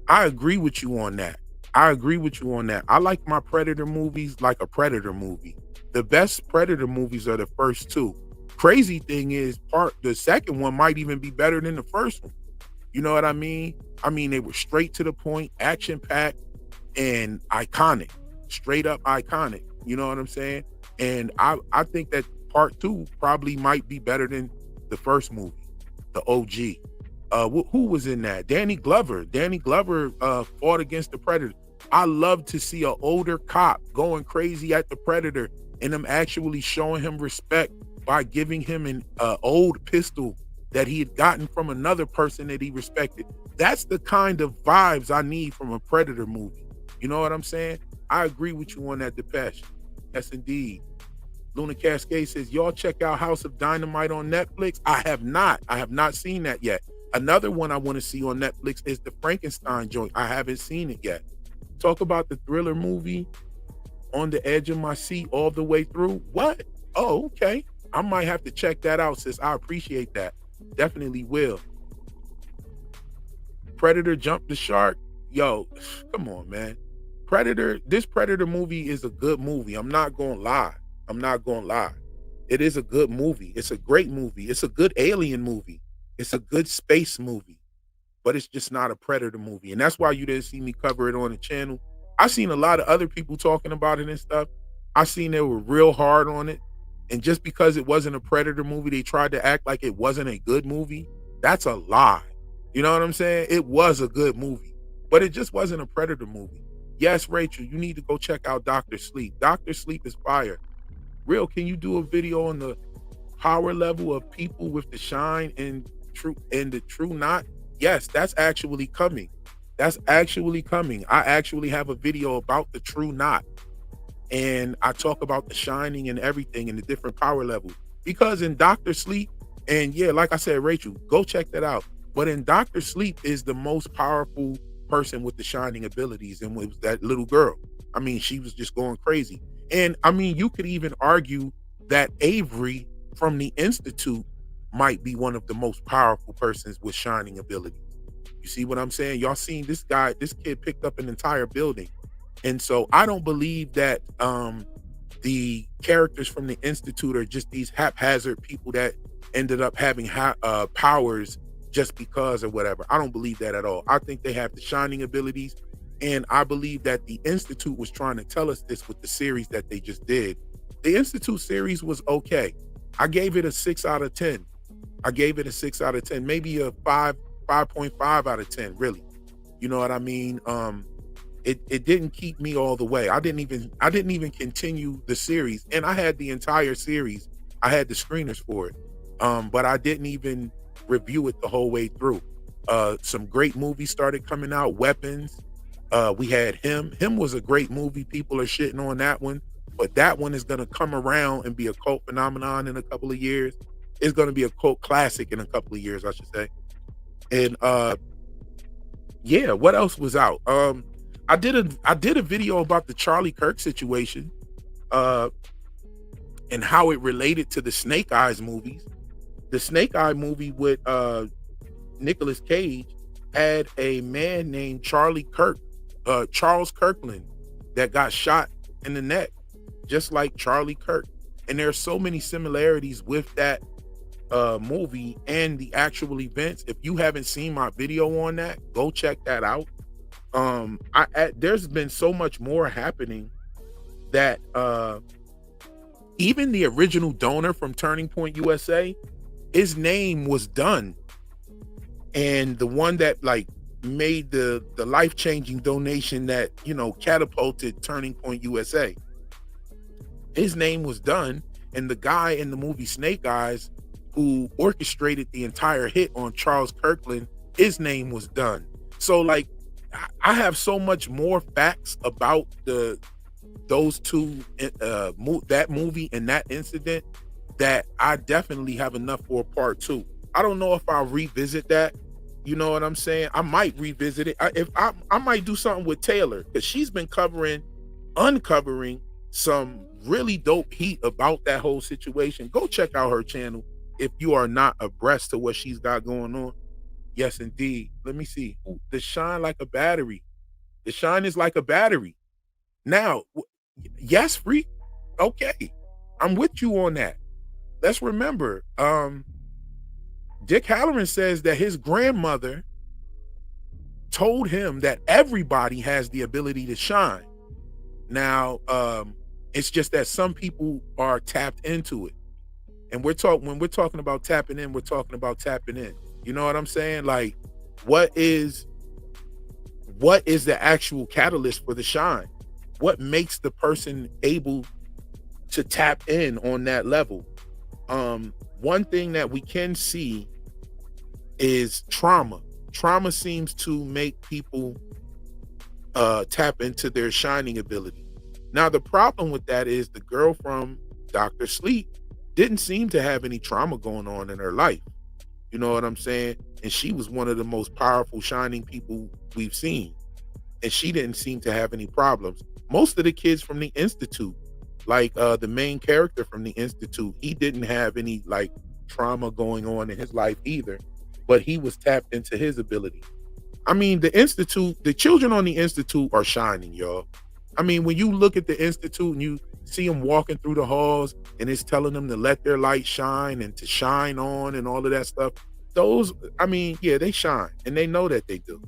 I agree with you on that. I like my Predator movies like a Predator movie. The best Predator movies are the first two. Crazy thing is, the second one might even be better than the first one. You know what I mean? They were straight to the point, action-packed, and iconic. Straight up iconic. You know what I'm saying? And I think that part 2 probably might be better than the first movie, the OG. Who was in that? Danny Glover. Fought against the Predator. I love to see an older cop going crazy at the Predator and them actually showing him respect by giving him an old pistol that he had gotten from another person that he respected. That's the kind of vibes I need from a Predator movie. You know what I'm saying? I agree with you on that, Depeche. Yes, indeed. Luna Cascade says, y'all check out House of Dynamite on Netflix. I have not seen that yet. Another one I want to see on Netflix is the Frankenstein joint. I haven't seen it yet. Talk about the thriller movie, On the Edge of My Seat all the way through. What? Oh, okay. I might have to check that out, sis. I appreciate that. Definitely will. Predator jumped the shark. Yo, come on, man. This Predator movie is a good movie. I'm not gonna lie. It is a good movie. It's a great movie. It's a good alien movie. It's a good space movie, but it's just not a Predator movie. And that's why you didn't see me cover it on the channel. I seen a lot of other people talking about it and stuff. I seen they were real hard on it. And just because it wasn't a Predator movie, they tried to act like it wasn't a good movie. That's a lie. You know what I'm saying? It was a good movie, but it just wasn't a Predator movie. Yes, Rachel, you need to go check out Dr. Sleep. Dr. Sleep is fire. Real, can you do a video on the power level of people with the shine and the true knot? Yes, that's actually coming. I actually have a video about the true knot. And I talk about the shining and everything and the different power levels. Because in Dr. Sleep, and yeah, like I said, Rachel, go check that out. But in Dr. Sleep is the most powerful person with the shining abilities, and it was that little girl. She was just going crazy. And you could even argue that Avery from the Institute might be one of the most powerful persons with shining abilities. You see what I'm saying? Y'all seen this kid picked up an entire building. And so I don't believe that the characters from the Institute are just these haphazard people that ended up having powers just because or whatever. I don't believe that at all. I think they have the shining abilities. And I believe that the Institute was trying to tell us this with the series that they just did. The Institute series was okay. I gave it a 6 out of 10. Maybe a 5.5 out of 10, really. You know what I mean? It didn't keep me all the way. I didn't even continue the series, and I had the entire series. I had the screeners for it, but I didn't even review it the whole way through. Some great movies started coming out. Weapons. We had Him. Him was a great movie. People are shitting on that one, but that one is going to come around and be a cult phenomenon in a couple of years. It's going to be a cult classic in a couple of years, I should say. And yeah, what else was out? I did a video about the Charlie Kirk situation, and how it related to the Snake Eyes movies. The Snake Eye movie with Nicolas Cage had a man named Charlie Kirk, Charles Kirkland, that got shot in the neck, just like Charlie Kirk. And there are so many similarities with that movie and the actual events. If you haven't seen my video on that, go check that out. There's been so much more happening that even the original donor from Turning Point USA, his name was done. And the one that like made the life-changing donation that, you know, catapulted Turning Point USA, his name was done. And the guy in the movie Snake Eyes who orchestrated the entire hit on Charles Kirkland, his name was done. So like I have so much more facts about those two that movie and that incident that I definitely have enough for a part 2. I don't know if I'll revisit that. You know what I'm saying? I might revisit it. I might do something with Taylor, because she's been uncovering some really dope heat about that whole situation. Go check out her channel if you are not abreast to what she's got going on. Yes, indeed. Let me see. Ooh, the shine like a battery. The shine is like a battery. Now, yes, Free. Okay, I'm with you on that. Let's remember, Dick Halloran says that his grandmother told him that everybody has the ability to shine. Now, it's just that some people are tapped into it. And when we're talking about tapping in, we're talking about tapping in. You know what I'm saying? Like, what is the actual catalyst for the shine? What makes the person able to tap in on that level? One thing that we can see is trauma. Trauma seems to make people tap into their shining ability. Now, the problem with that is the girl from Dr. Sleep didn't seem to have any trauma going on in her life. You know what I'm saying? And she was one of the most powerful shining people we've seen. And she didn't seem to have any problems. Most of the kids from the Institute, like the main character from the Institute, he didn't have any like trauma going on in his life either, but he was tapped into his ability. I mean, the children on the Institute are shining, y'all. I mean, when you look at the Institute and you see them walking through the halls and it's telling them to let their light shine and to shine on and all of that stuff, those, I mean, yeah, they shine and they know that they do.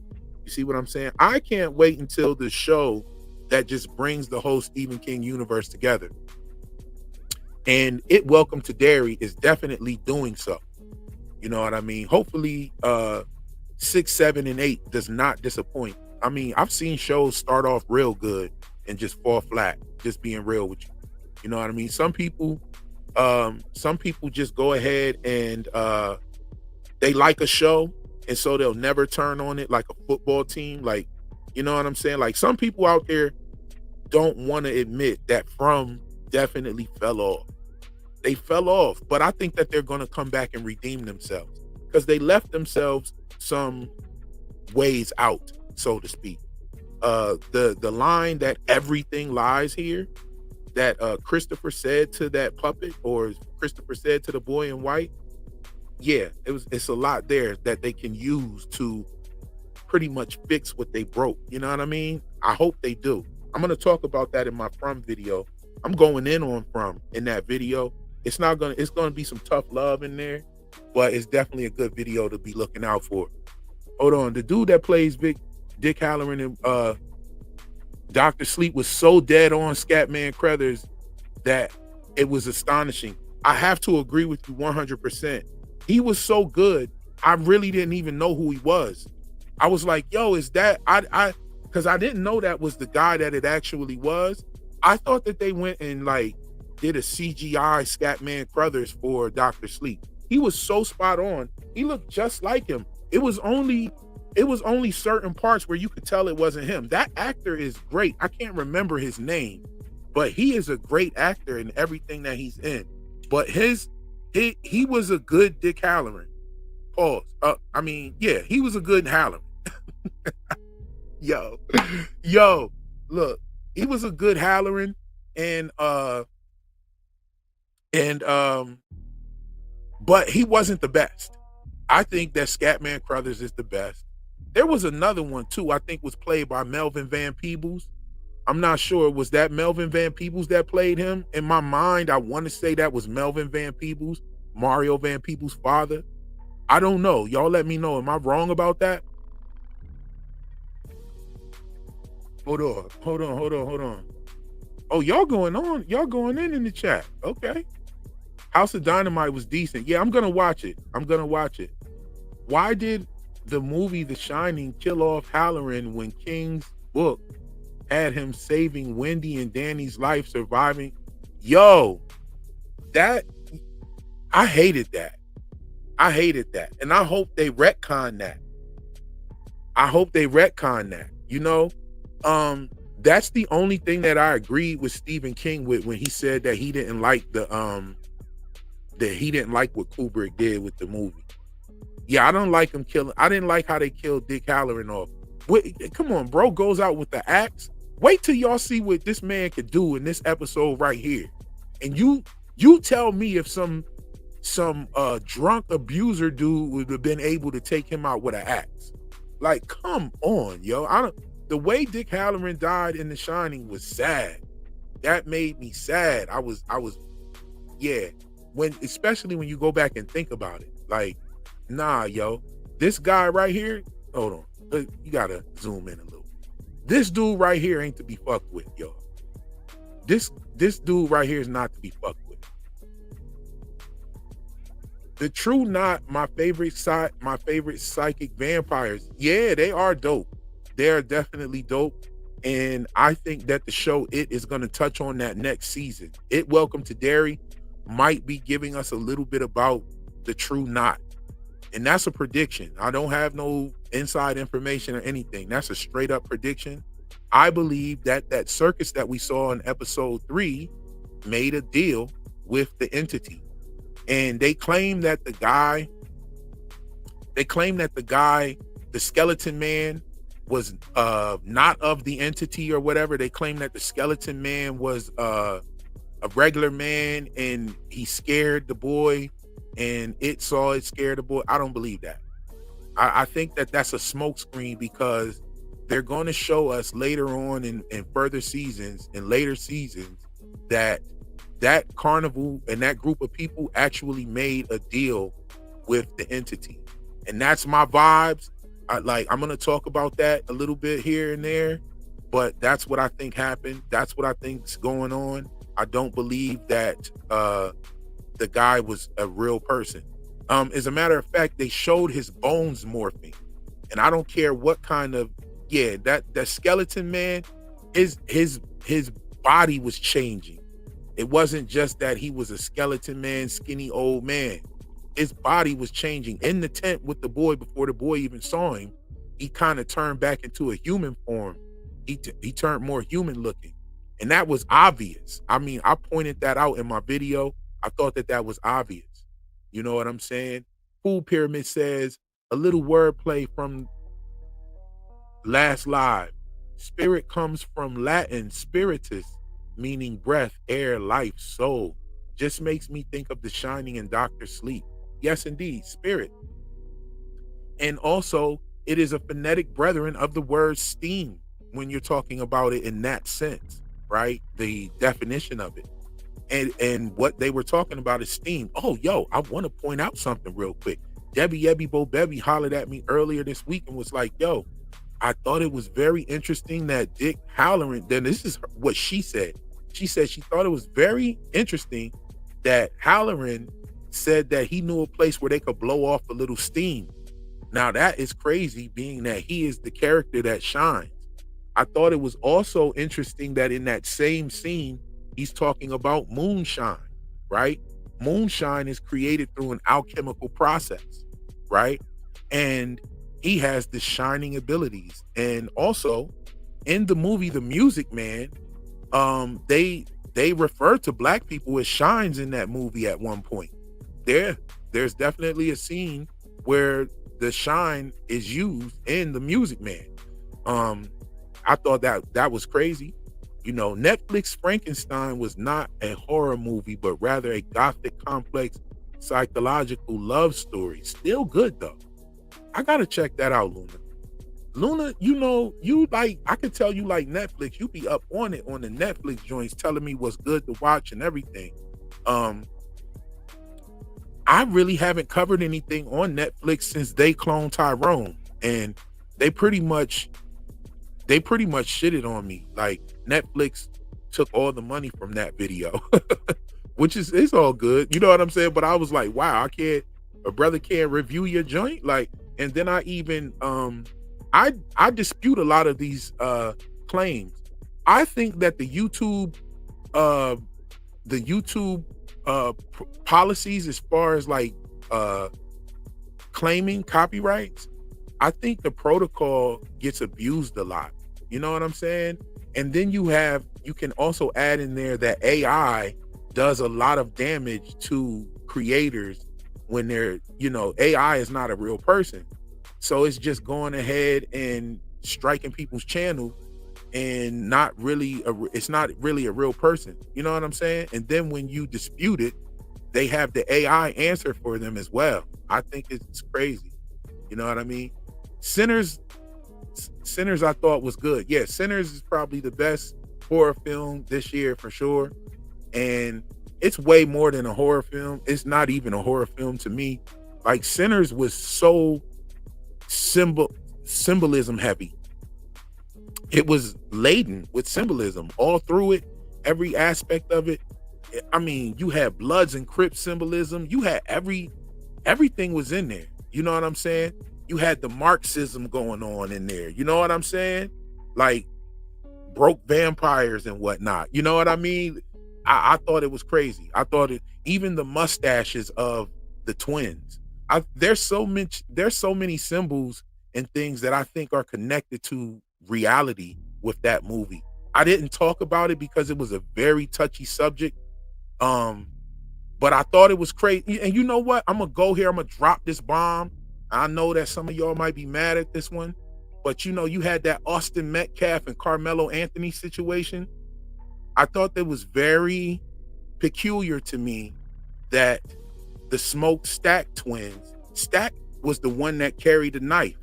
You see what I'm saying? I can't wait until the show that just brings the whole Stephen King universe together. And Welcome to Derry is definitely doing so. You know what I mean? Hopefully 6, 7, and 8 does not disappoint. I mean, I've seen shows start off real good and just fall flat, just being real with you. You know what I mean? Some people just go ahead and they like a show, and so they'll never turn on it, like a football team. Like, you know what I'm saying? Like, some people out there don't want to admit that From definitely fell off. They fell off, but I think that they're going to come back and redeem themselves, because they left themselves some ways out, so to speak. The line that everything lies here, that Christopher said to that puppet, or Christopher said to the boy in white, yeah, it's a lot there that they can use to pretty much fix what they broke. You know what I mean? I hope they do. I'm going to talk about that in my From video. I'm going in on From in that video. It's going to be some tough love in there, but it's definitely a good video to be looking out for. Hold on. The dude that plays Dick Halloran and Dr. Sleep was so dead on Scatman Crothers that it was astonishing. I have to agree with you 100%. He was so good, I really didn't even know who he was. I was like, yo, is that, because I didn't know that was the guy that it actually was. I thought that they went and like did a CGI Scatman Crothers for Dr. Sleep. He was so spot on. He looked just like him. It was only certain parts where you could tell it wasn't him. That actor is great. I can't remember his name, but he is a great actor in everything that he's in. But he was a good Dick Halloran. Pause. I mean, yeah, he was a good Halloran. yo, look, he was a good Halloran, but he wasn't the best. I think that Scatman Crothers is the best. There was another one too, I think was played by Melvin Van Peebles. I'm not sure. Was that Melvin Van Peebles that played him? In my mind, I want to say that was Melvin Van Peebles, Mario Van Peebles' father. I don't know. Y'all let me know. Am I wrong about that? Hold on. Oh, y'all going in the chat. Okay. House of Dynamite was decent. Yeah, I'm gonna watch it. Why did the movie The Shining kill off Halloran when King's book had him saving Wendy and Danny's life, surviving? Yo, that I hated that. And I hope they retcon that. You know, that's the only thing that I agreed with Stephen King with when he said that he didn't like what Kubrick did with the movie. Yeah, I don't like him killing. I didn't like how they killed Dick Halloran off. Come on, bro, goes out with the axe. Wait till y'all see what this man could do in this episode right here. And you tell me if some drunk abuser dude would have been able to take him out with an axe. Like, come on, yo. The way Dick Halloran died in The Shining was sad. That made me sad. I was yeah. Especially when you go back and think about it. Like, nah, yo. This guy right here, hold on. You gotta zoom in a little. This dude right here ain't to be fucked with, yo. This dude right here is not to be fucked with. The True Knot, my favorite psychic vampires. Yeah, they are dope. They're definitely dope. And I think that the show It is going to touch on that next season. It Welcome to Derry might be giving us a little bit about the True Knot. And that's a prediction. I don't have no inside information or anything. That's a straight up prediction. I believe that circus that we saw in episode 3 made a deal with the entity. And they claim that the skeleton man was not of the entity or whatever. They claim that the skeleton man was a regular man and he scared the boy and it saw it scared the boy. I don't believe that. I think that that's a smokescreen because they're going to show us later on in later seasons that carnival and that group of people actually made a deal with the entity. And that's my vibes. I'm going to talk about that a little bit here and there, but that's what I think happened. That's what I think's going on. I don't believe that the guy was a real person. As a matter of fact, they showed his bones morphing, and I don't care what kind of that skeleton man, his body was changing. It wasn't just that he was a skeleton man, skinny old man. His body was changing in the tent with the boy before the boy even saw him. He kind of turned back into a human form. He turned more human looking, and that was obvious. I mean, I pointed that out in my video. I thought that was obvious. You know what I'm saying? Food Pyramid says a little wordplay from last live. Spirit comes from Latin spiritus, meaning breath, air, life, soul. Just makes me think of The Shining and Dr. Sleep. Yes, indeed, spirit. And also, it is a phonetic brethren of the word steam when you're talking about it in that sense, right? The definition of it. And what they were talking about is steam. Oh, yo, I want to point out something real quick. Debbie Ebby Bo Bebby hollered at me earlier this week and was like, yo, I thought it was very interesting that Dick Halloran, then this is what she said. She said she thought it was very interesting that Halloran said that he knew a place where they could blow off a little steam. Now that is crazy, being that he is the character that shines. I thought it was also interesting that in that same scene, he's talking about moonshine, right? Moonshine is created through an alchemical process, right? And he has the shining abilities. And also in the movie The Music Man, they refer to black people as shines in that movie at one point. There's definitely a scene where the shine is used in The Music Man. I thought that was crazy. You know, Netflix Frankenstein was not a horror movie, but rather a gothic, complex, psychological love story. Still good though. I gotta check that out, Luna. Luna, you know, I could tell you like Netflix. You be up on it on the Netflix joints, telling me what's good to watch and everything. I really haven't covered anything on Netflix since they cloned Tyrone, and they pretty much shitted on me. Like, Netflix took all the money from that video, which is it's all good. You know what I'm saying? But I was like, wow, a brother can't review your joint. Like, and then I even I dispute a lot of these claims. I think that uh the YouTube policies as far as like claiming copyrights, I think the protocol gets abused a lot. You know what I'm saying? And then you can also add in there that AI does a lot of damage to creators when AI is not a real person. So it's just going ahead and striking people's channel and it's not really a real person. You know what I'm saying? And then when you dispute it, they have the AI answer for them as well. I think it's crazy. You know what I mean? Sinners I thought was good. Yeah, Sinners is probably the best horror film this year for sure. And it's way more than a horror film. It's not even a horror film to me. Like Sinners was so symbolism heavy. It was laden with symbolism all through it, every aspect of it. I mean, you had Bloods and Crips symbolism. You had everything was in there. You know what I'm saying? You had the Marxism going on in there. You know what I'm saying? Like broke vampires and whatnot. You know what I mean? I thought it was crazy. I thought even the mustaches of the twins. There's so many symbols and things that I think are connected to reality with that movie. I didn't talk about it because it was a very touchy subject. But I thought it was crazy. And you know what? I'm gonna go here. I'm gonna drop this bomb. I know that some of y'all might be mad at this one, but you had that Austin Metcalf and Carmelo Anthony situation. I thought that was very peculiar to me that the Smoke Stack twins, Stack was the one that carried the knife.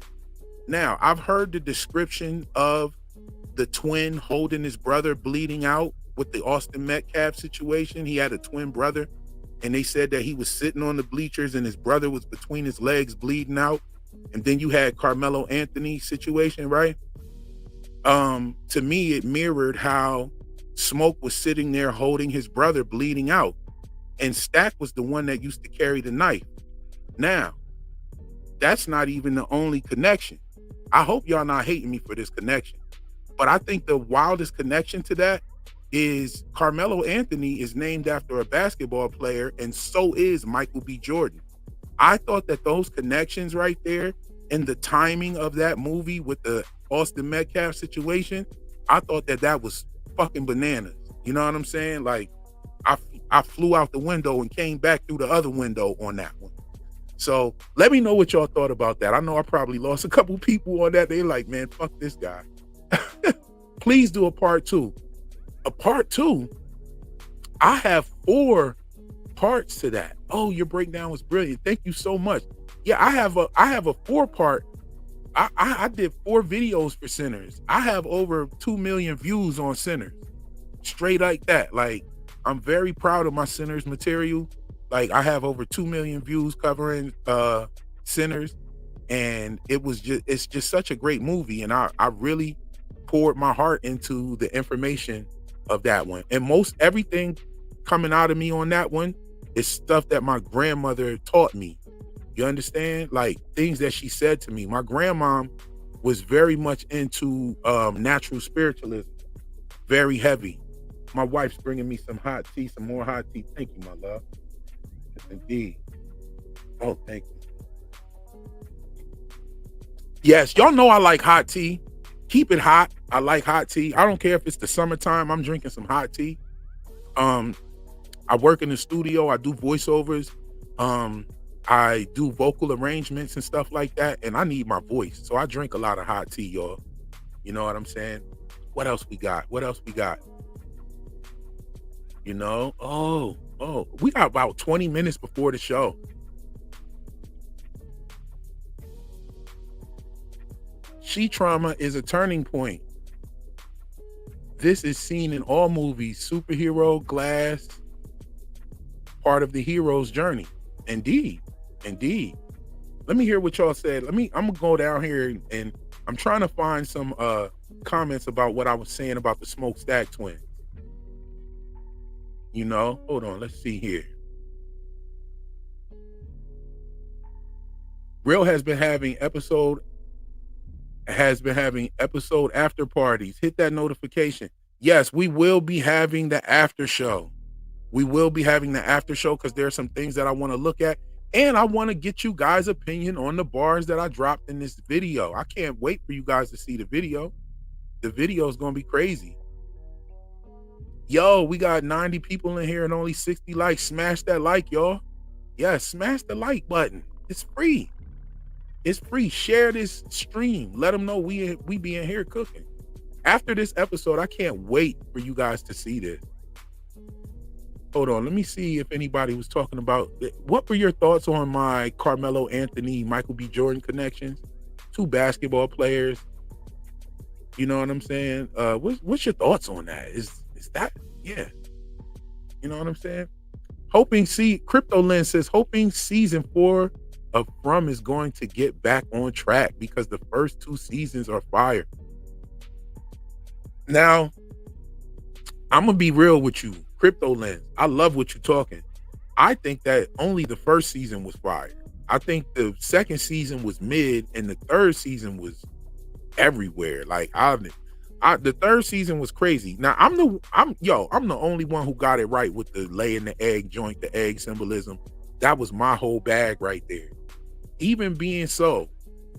Now, I've heard the description of the twin holding his brother bleeding out with the Austin Metcalf situation. He had a twin brother, and they said that he was sitting on the bleachers and his brother was between his legs bleeding out. And then you had Carmelo Anthony situation, right? To me, it mirrored how Smoke was sitting there holding his brother bleeding out, and Stack was the one that used to carry the knife. Now, that's not even the only connection. I hope y'all not hating me for this connection, but I think the wildest connection to that is Carmelo Anthony is named after a basketball player, and so is Michael B. Jordan. I thought that those connections right there and the timing of that movie with the Austin Metcalf situation, I thought that was fucking bananas. You know what I'm saying? Like I flew out the window and came back through the other window on that one. So let me know what y'all thought about that. I know I probably lost a couple people on that. They like, man, fuck this guy. Please do a part two. A part two. I have 4 parts to that. Oh, your breakdown was brilliant. Thank you so much. Yeah, I have a 4-part. I did 4 videos for Sinners. I have over 2 million views on Sinners. Straight like that. Like, I'm very proud of my Sinners material. Like, I have over 2 million views covering Sinners, and it's just such a great movie, and I really poured my heart into the information of that one. And most everything coming out of me on that one is stuff that my grandmother taught me. You understand? Like, things that she said to me. My grandma was very much into natural spiritualism, very heavy. My wife's bringing me some hot tea, some more hot tea. Thank you, my love. Yes, indeed. Oh, thank you. Yes, y'all know I like hot tea. Keep it hot. I like hot tea. I don't care if it's the summertime. I'm drinking some hot tea. I work in the studio. I do voiceovers. I do vocal arrangements and stuff like that, and I need my voice, so I drink a lot of hot tea, y'all. You know what I'm saying? What else we got? What else we got? You know? Oh, we got about 20 minutes before the show. She trauma is a turning point. This is seen in all movies. Superhero, glass, part of the hero's journey. Indeed. Let me hear what y'all said. I'm gonna go down here and I'm trying to find some comments about what I was saying about the Smokestack twins. Hold on, let's see here. Real has been having episode after parties. Hit that notification. Yes, we will be having the after show. We will be having the after show because there are some things that I want to look at. And I want to get you guys' opinion on the bars that I dropped in this video. I can't wait for you guys to see the video. The video is going to be crazy. Yo, we got 90 people in here and only 60 likes. Smash that like, y'all. Yeah, smash the like button. It's free. It's free. Share this stream. Let them know we be in here cooking. After this episode, I can't wait for you guys to see this. Hold on. Let me see if anybody was talking about what were your thoughts on my Carmelo Anthony, Michael B. Jordan connections? Two basketball players. You know what I'm saying? What's your thoughts on that? Is that, yeah. You know what I'm saying? Crypto Lens says, hoping season 4 of From is going to get back on track because the first 2 seasons are fire. Now, I'm going to be real with you. Crypto Lens, I love what you're talking. I think that only the first season was fire. I think the second season was mid and the third season was everywhere. Like the third season was crazy. Now I'm the only one who got it right with the laying the egg joint, the egg symbolism. That was my whole bag right there. Even being so,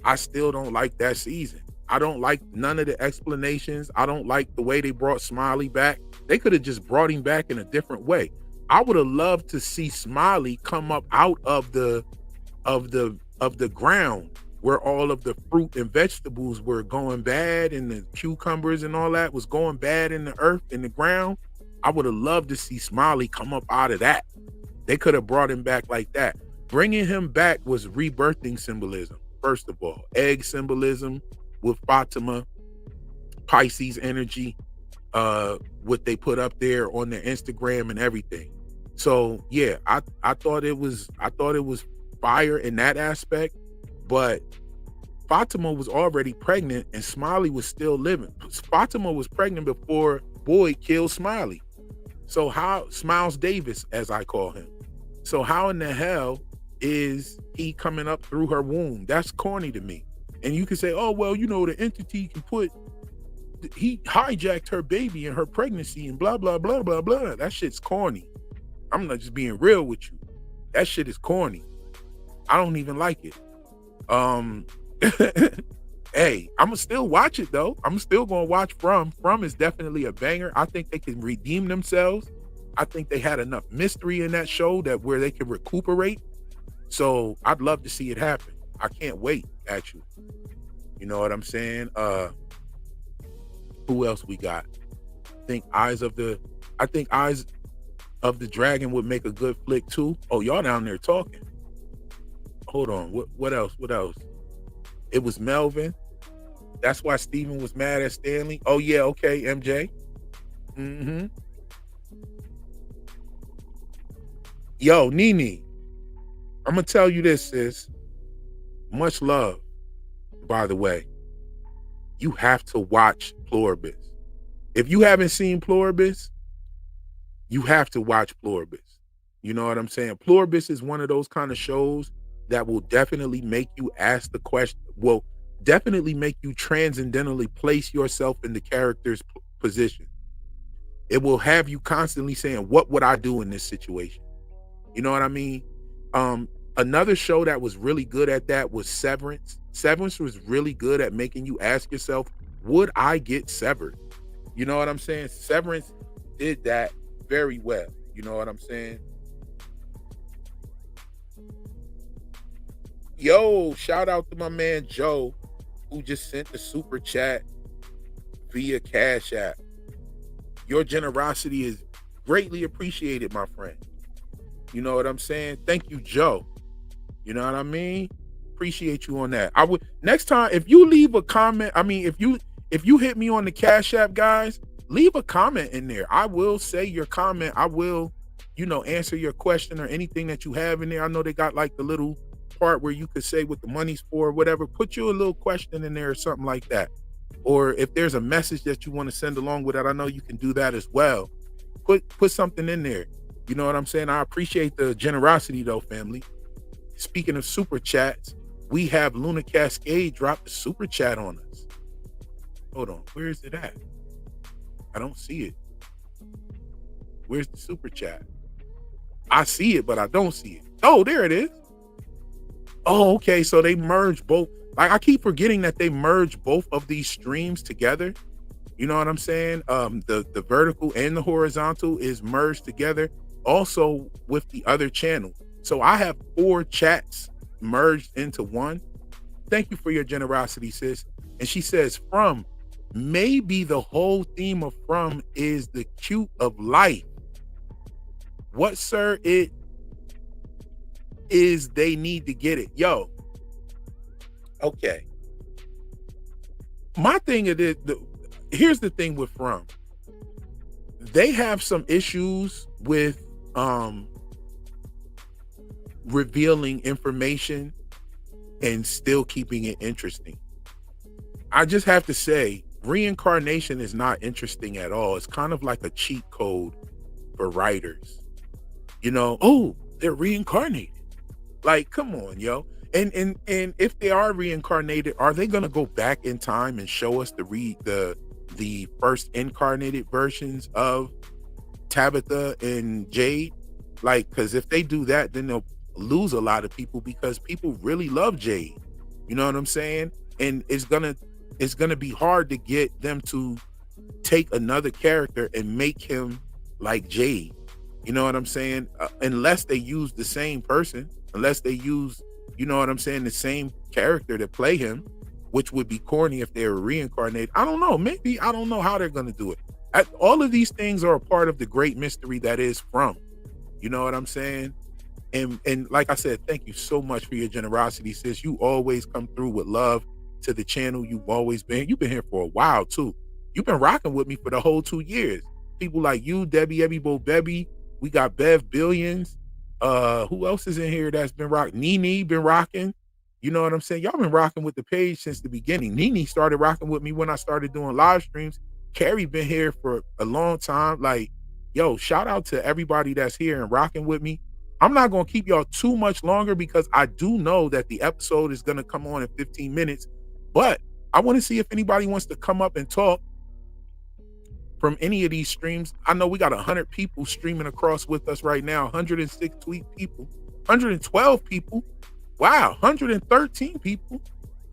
I still don't like that season. I don't like none of the explanations. I don't like the way they brought Smiley back. They could have just brought him back in a different way. I would have loved to see Smiley come up out of the ground where all of the fruit and vegetables were going bad and the cucumbers and all that was going bad in the earth, in the ground. I would have loved to see Smiley come up out of that. They could have brought him back like that. Bringing him back was rebirthing symbolism, first of all. Egg symbolism with Fatima, Pisces energy, what they put up there on their Instagram and everything. So yeah, I thought it was fire in that aspect, but Fatima was already pregnant and Smiley was still living. Fatima was pregnant before Boyd killed Smiley. So how, Smiles Davis, as I call him. So how in the hell is he coming up through her womb? That's corny to me. And you can say, oh, well, the entity he hijacked her baby and her pregnancy and blah, blah, blah, blah, blah. That shit's corny. I'm not just being real with you. That shit is corny. I don't even like it. Hey, I'm gonna still watch it though. I'm still gonna watch From. From is definitely a banger. I think they can redeem themselves. I think they had enough mystery in that show that where they can recuperate. So I'd love to see it happen. I can't wait, actually. You know what I'm saying? Who else we got? I think Eyes of the Dragon would make a good flick too. Oh, y'all down there talking. Hold on. What else? It was Melvin. That's why Steven was mad at Stanley. Oh yeah, okay, MJ. Mm-hmm. Yo, Nene, I'm gonna tell you this, sis. Much love, by the way. You have to watch Pluribus. If you haven't seen Pluribus, you have to watch Pluribus. You know what I'm saying? Pluribus is one of those kind of shows that will definitely make you ask the question, will definitely make you transcendentally place yourself in the character's position. It will have you constantly saying, what would I do in this situation? You know what I mean? Another show that was really good at that was Severance. Severance was really good at making you ask yourself, would I get severed? You know what I'm saying? Severance did that very well. You know what I'm saying? Yo, shout out to my man Joe, who just sent the super chat via Cash App. Your generosity is greatly appreciated, my friend. You know what I'm saying? Thank you, Joe. You know what I mean? Appreciate you on that. I would next time if you leave a comment, if you hit me on the Cash App, guys, leave a comment in there. I will say your comment. I will, answer your question or anything that you have in there. I know they got like the little part where you could say what the money's for or whatever. Put you a little question in there or something like that. Or if there's a message that you want to send along with it, I know you can do that as well. put something in there. You know what I'm saying? I appreciate the generosity though, family. Speaking of super chats, we have Luna Cascade drop the super chat on us. Hold on, where is it at? I don't see it. Where's the super chat? I see it, but I don't see it. Oh, there it is. Oh, okay. So they merged both. Like, I keep forgetting that they merged both of these streams together. You know what I'm saying? The vertical and the horizontal is merged together, also with the other channel. So I have 4 chats merged into one. Thank you for your generosity, sis. And she says, from maybe the whole theme of from is the cute of life. What, sir? It is they need to get it. Yo. Okay. My thing is, here's the thing with from. They have some issues with revealing information and still keeping it interesting. I just have to say, reincarnation is not interesting at all. It's kind of like a cheat code for writers. You know, oh, they're reincarnated. Like, come on, yo. And if they are reincarnated, are they gonna go back in time and show us the first incarnated versions of Tabitha and Jade? Like, because if they do that, then they'll lose a lot of people, because people really love Jade. You know what I'm saying? And it's gonna be hard to get them to take another character and make him like Jade. You know what I'm saying? Unless they use the same person, unless they use, you know what I'm saying, the same character to play him, which would be corny if they were reincarnated. I don't know. Maybe, I don't know how they're going to do it. All of these things are a part of the great mystery that is from. You know what I'm saying? And like I said, thank you so much for your generosity, sis. You always come through with love to the channel. You've been here for a while too. You've been rocking with me for the whole 2 years. People like you, Debbie, Ebby, Bebby. We got Bev Billions. Who else is in here that's been rocking? Nene been rocking. You know what I'm saying? Y'all been rocking with the page since the beginning. Nene started rocking with me when I started doing live streams. Carrie been here for a long time. Like, yo, shout out to everybody that's here and rocking with me. I'm not going to keep y'all too much longer, because I do know that the episode is going to come on in 15 minutes. But I want to see if anybody wants to come up and talk from any of these streams. I know we got 100 people streaming across with us right now, 106 tweet people, 112 people. Wow, 113 people.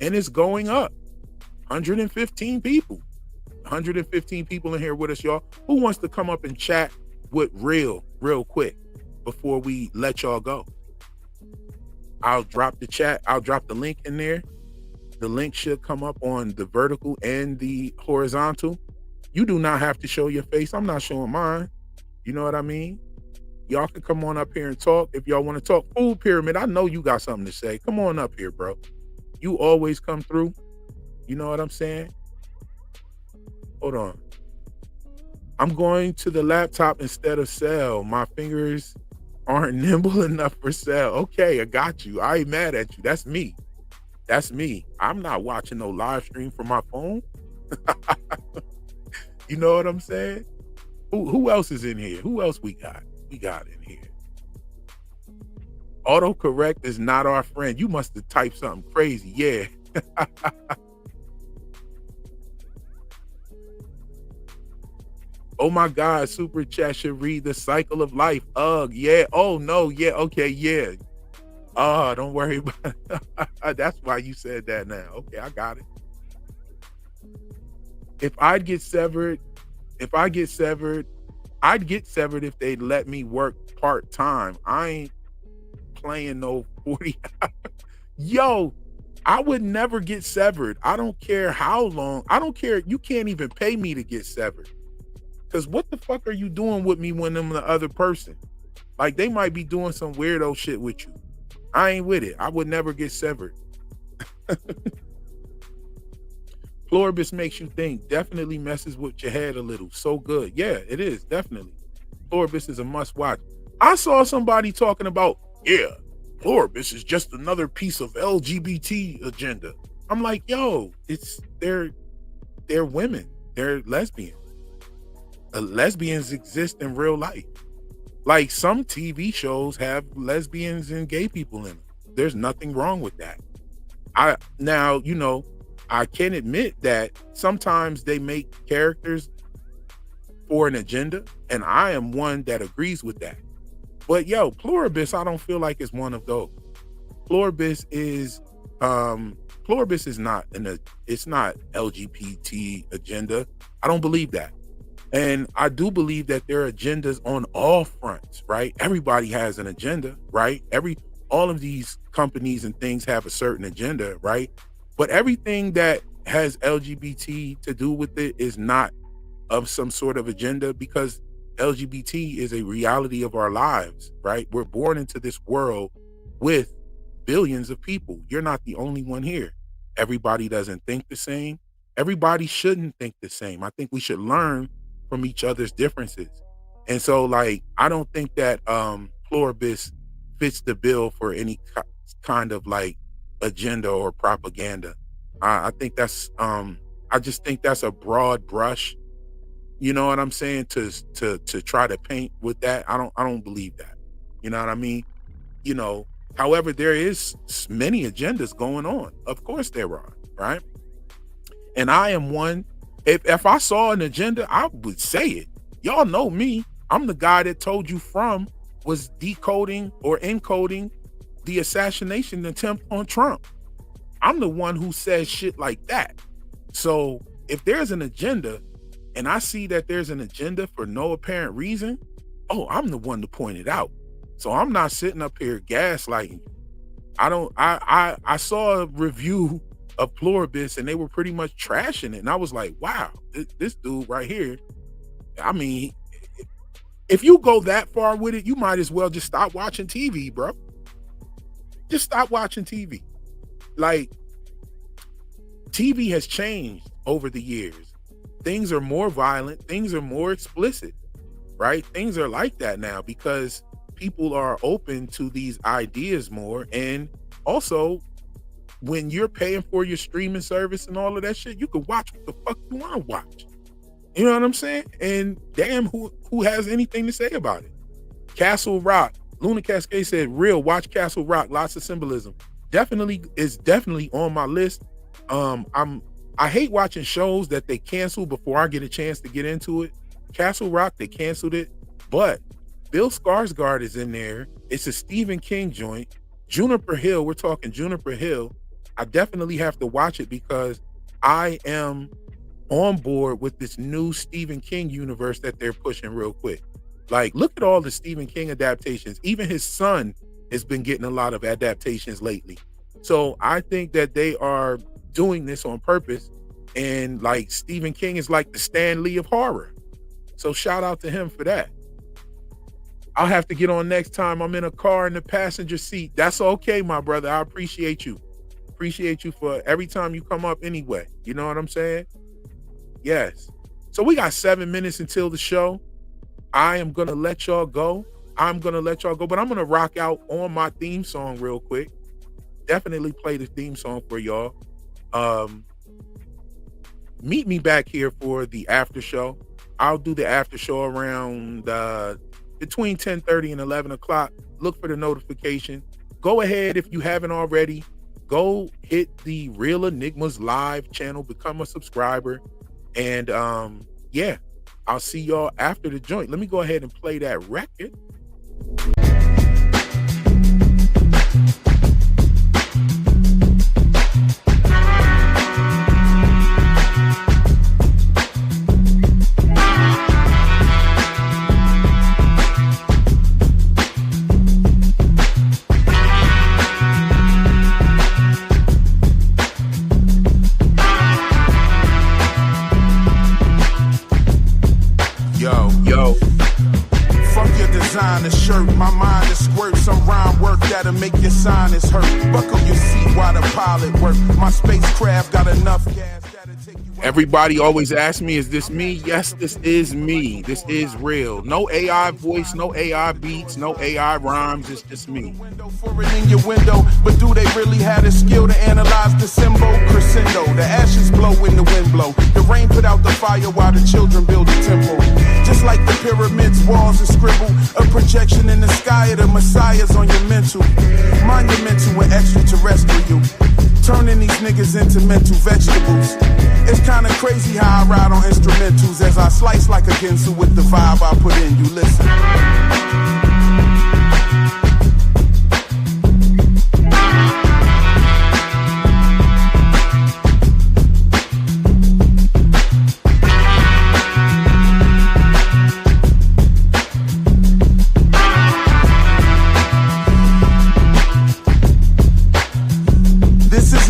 And it's going up. 115 people. 115 people in here with us, y'all. Who wants to come up and chat with real quick before we let y'all go? I'll drop the chat. I'll drop the link in there. The link should come up on the vertical and the horizontal. You do not have to show your face. I'm not showing mine. You know what I mean? Y'all can come on up here and talk if y'all want to talk. Food Pyramid, I know you got something to say. Come on up here, bro. You always come through. You know what I'm saying? Hold on. I'm going to the laptop instead of cell. My fingers aren't nimble enough for cell. Okay, I got you. I ain't mad at you. That's me. That's me. I'm not watching no live stream from my phone. You know what I'm saying? Who else is in here? Who else we got? We got in here. Autocorrect is not our friend. You must have typed something crazy. Yeah. Oh my God, Super Chat should read The Cycle of Life. Ugh, yeah. Oh no, yeah, okay, yeah. Oh, don't worry about it. That's why you said that now. Okay, I got it. I'd get severed if they'd let me work part-time. I ain't playing no 40 hours. Yo, I would never get severed. I don't care how long. I don't care. You can't even pay me to get severed. Because what the fuck are you doing with me when I'm the other person? Like, they might be doing some weirdo shit with you. I ain't with it. I would never get severed. Pluribus makes you think. Definitely messes with your head a little. So good. Yeah, it is. Definitely. Pluribus is a must watch. I saw somebody talking about, yeah, Pluribus is just another piece of LGBT agenda. I'm like, yo, they're women. They're lesbians. lesbians exist in real life. Like some TV shows have lesbians and gay people in them. There's nothing wrong with that. I can admit that sometimes they make characters for an agenda, and I am one that agrees with that. But Pluribus, I don't feel like it's one of those. Pluribus is not it's not LGBT agenda. I don't believe that. And I do believe that there are agendas on all fronts, right? Everybody has an agenda, right? All of these companies and things have a certain agenda, right? But everything that has LGBT to do with it is not of some sort of agenda, because LGBT is a reality of our lives, right? We're born into this world with billions of people. You're not the only one here. Everybody doesn't think the same. Everybody shouldn't think the same. I think we should learn from each other's differences. And so, like, I don't think that Pluribus fits the bill for any kind of like agenda or propaganda. I think that's I just think that's a broad brush. You know what I'm saying? To try to paint with that. I don't believe that. You know what I mean? However, there is many agendas going on. Of course there are, right? And I am one. If I saw an agenda, I would say it. Y'all know me. I'm the guy that told you was decoding or encoding the assassination attempt on Trump. I'm the one who says shit like that. So if there's an agenda and I see that there's an agenda for no apparent reason, I'm the one to point it out. So I'm not sitting up here gaslighting you. I saw a review of Pluribus and they were pretty much trashing it. And I was like, wow, this dude right here. I mean, if you go that far with it, you might as well just stop watching TV, bro. Just stop watching TV. Like, TV has changed over the years. Things are more violent. Things are more explicit, right? Things are like that now because people are open to these ideas more. And also, when you're paying for your streaming service and all of that shit, you can watch what the fuck you want to watch. You know what I'm saying? And damn, who has anything to say about it? Castle Rock. Luna Cascade said, real, watch Castle Rock. Lots of symbolism. Definitely on my list. I hate watching shows that they cancel before I get a chance to get into it. Castle Rock, they canceled it. But Bill Skarsgård is in there. It's a Stephen King joint. Juniper Hill, we're talking Juniper Hill. I definitely have to watch it because I am on board with this new Stephen King universe that they're pushing real quick. Like, look at all the Stephen King adaptations. Even his son has been getting a lot of adaptations lately. So I think that they are doing this on purpose. And like, Stephen King is like the Stan Lee of horror. So shout out to him for that. I'll have to get on next time. I'm in a car in the passenger seat. That's okay, my brother. I appreciate you. Appreciate you for every time you come up anyway. You know what I'm saying? Yes. So we got 7 minutes until the show. I am going to let y'all go. But I'm going to rock out on my theme song real quick. Definitely play the theme song for y'all. Meet me back here for the after show. I'll do the after show around between 10:30 and 11 o'clock. Look for the notification. Go ahead, if you haven't already, go hit the Real Enigmas Live channel, become a subscriber. And yeah, I'll see y'all after the joint. Let me go ahead and play that record. Designer shirt, my mind is squirt. Some rhyme work that'll make your sinus hurt. Buckle your seat while the pilot work. My spacecraft got enough gas that'll take you. Everybody always asks me, is this me? Yes, this is me. This is real. No AI voice, no AI beats, no AI rhymes. It's just me. For it in your window, but do they really have the skill to analyze the symbol? Crescendo, the ashes blow when the wind blow. The rain put out the fire while the children build a temple. Just like the pyramids, walls and scribble, a projection in the sky of the messiahs on your mental. Monumental and extraterrestrial, turning these niggas into mental vegetables. It's kinda crazy how I ride on instrumentals as I slice like a Ginsu with the vibe I put in. You listen.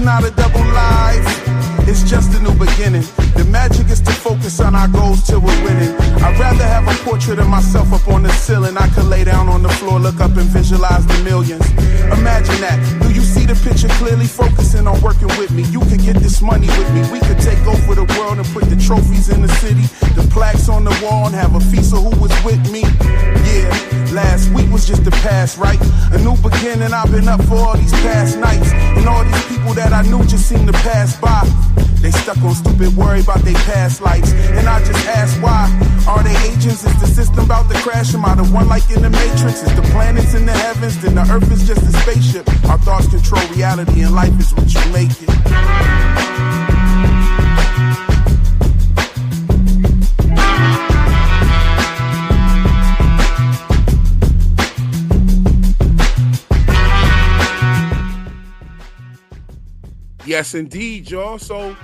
Not a double life, it's just a new beginning. The magic is to focus on our goals till we're winning. I'd rather have a portrait of myself up on the ceiling. I could lay down on the floor, look up and visualize the millions. Imagine that. Do you see the picture clearly? Focusing on working with me. You could get this money with me. We could take over the world and put the trophies in the city, the plaques on the wall, and have a feast of who was with me. Yeah, last week was just the past, right? A new beginning. I've been up for all these past nights, and all these people that I knew just seem to pass by. They stuck on stupid worry about their past lives, and I just ask why. Are they agents? Is the system about to crash? Am I the one like in the Matrix? Is the planets in the heavens? Then the earth is just a spaceship. Our thoughts control reality, and life is what you make it. Yes, indeed, y'all. So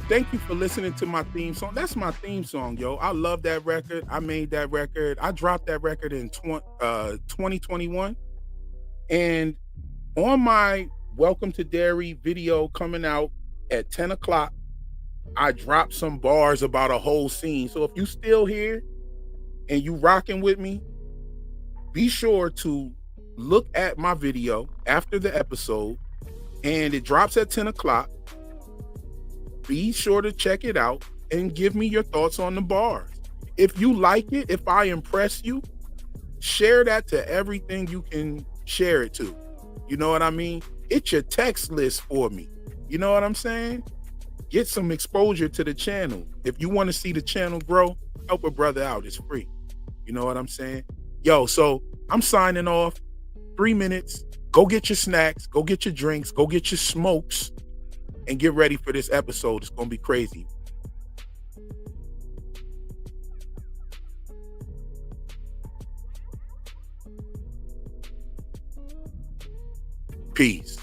thank you for listening to my theme song. That's my theme song, yo. I love that record. I made that record. I dropped that record in 2021. And on my Welcome to DERRY video coming out at 10 o'clock, I dropped some bars about a whole scene. So if you still here and you rocking with me, be sure to look at my video after the episode, and it drops at 10 o'clock. Be sure to check it out and give me your thoughts on the bars. If you like it, if I impress you, share that to everything you can share it to. You know what I mean? It's your text list for me. You know what I'm saying? Get some exposure to the channel. If you want to see the channel grow, help a brother out. It's free. You know what I'm saying? Yo, so I'm signing off. 3 minutes. Go get your snacks. Go get your drinks. Go get your smokes. And get ready for this episode. It's going to be crazy. Peace.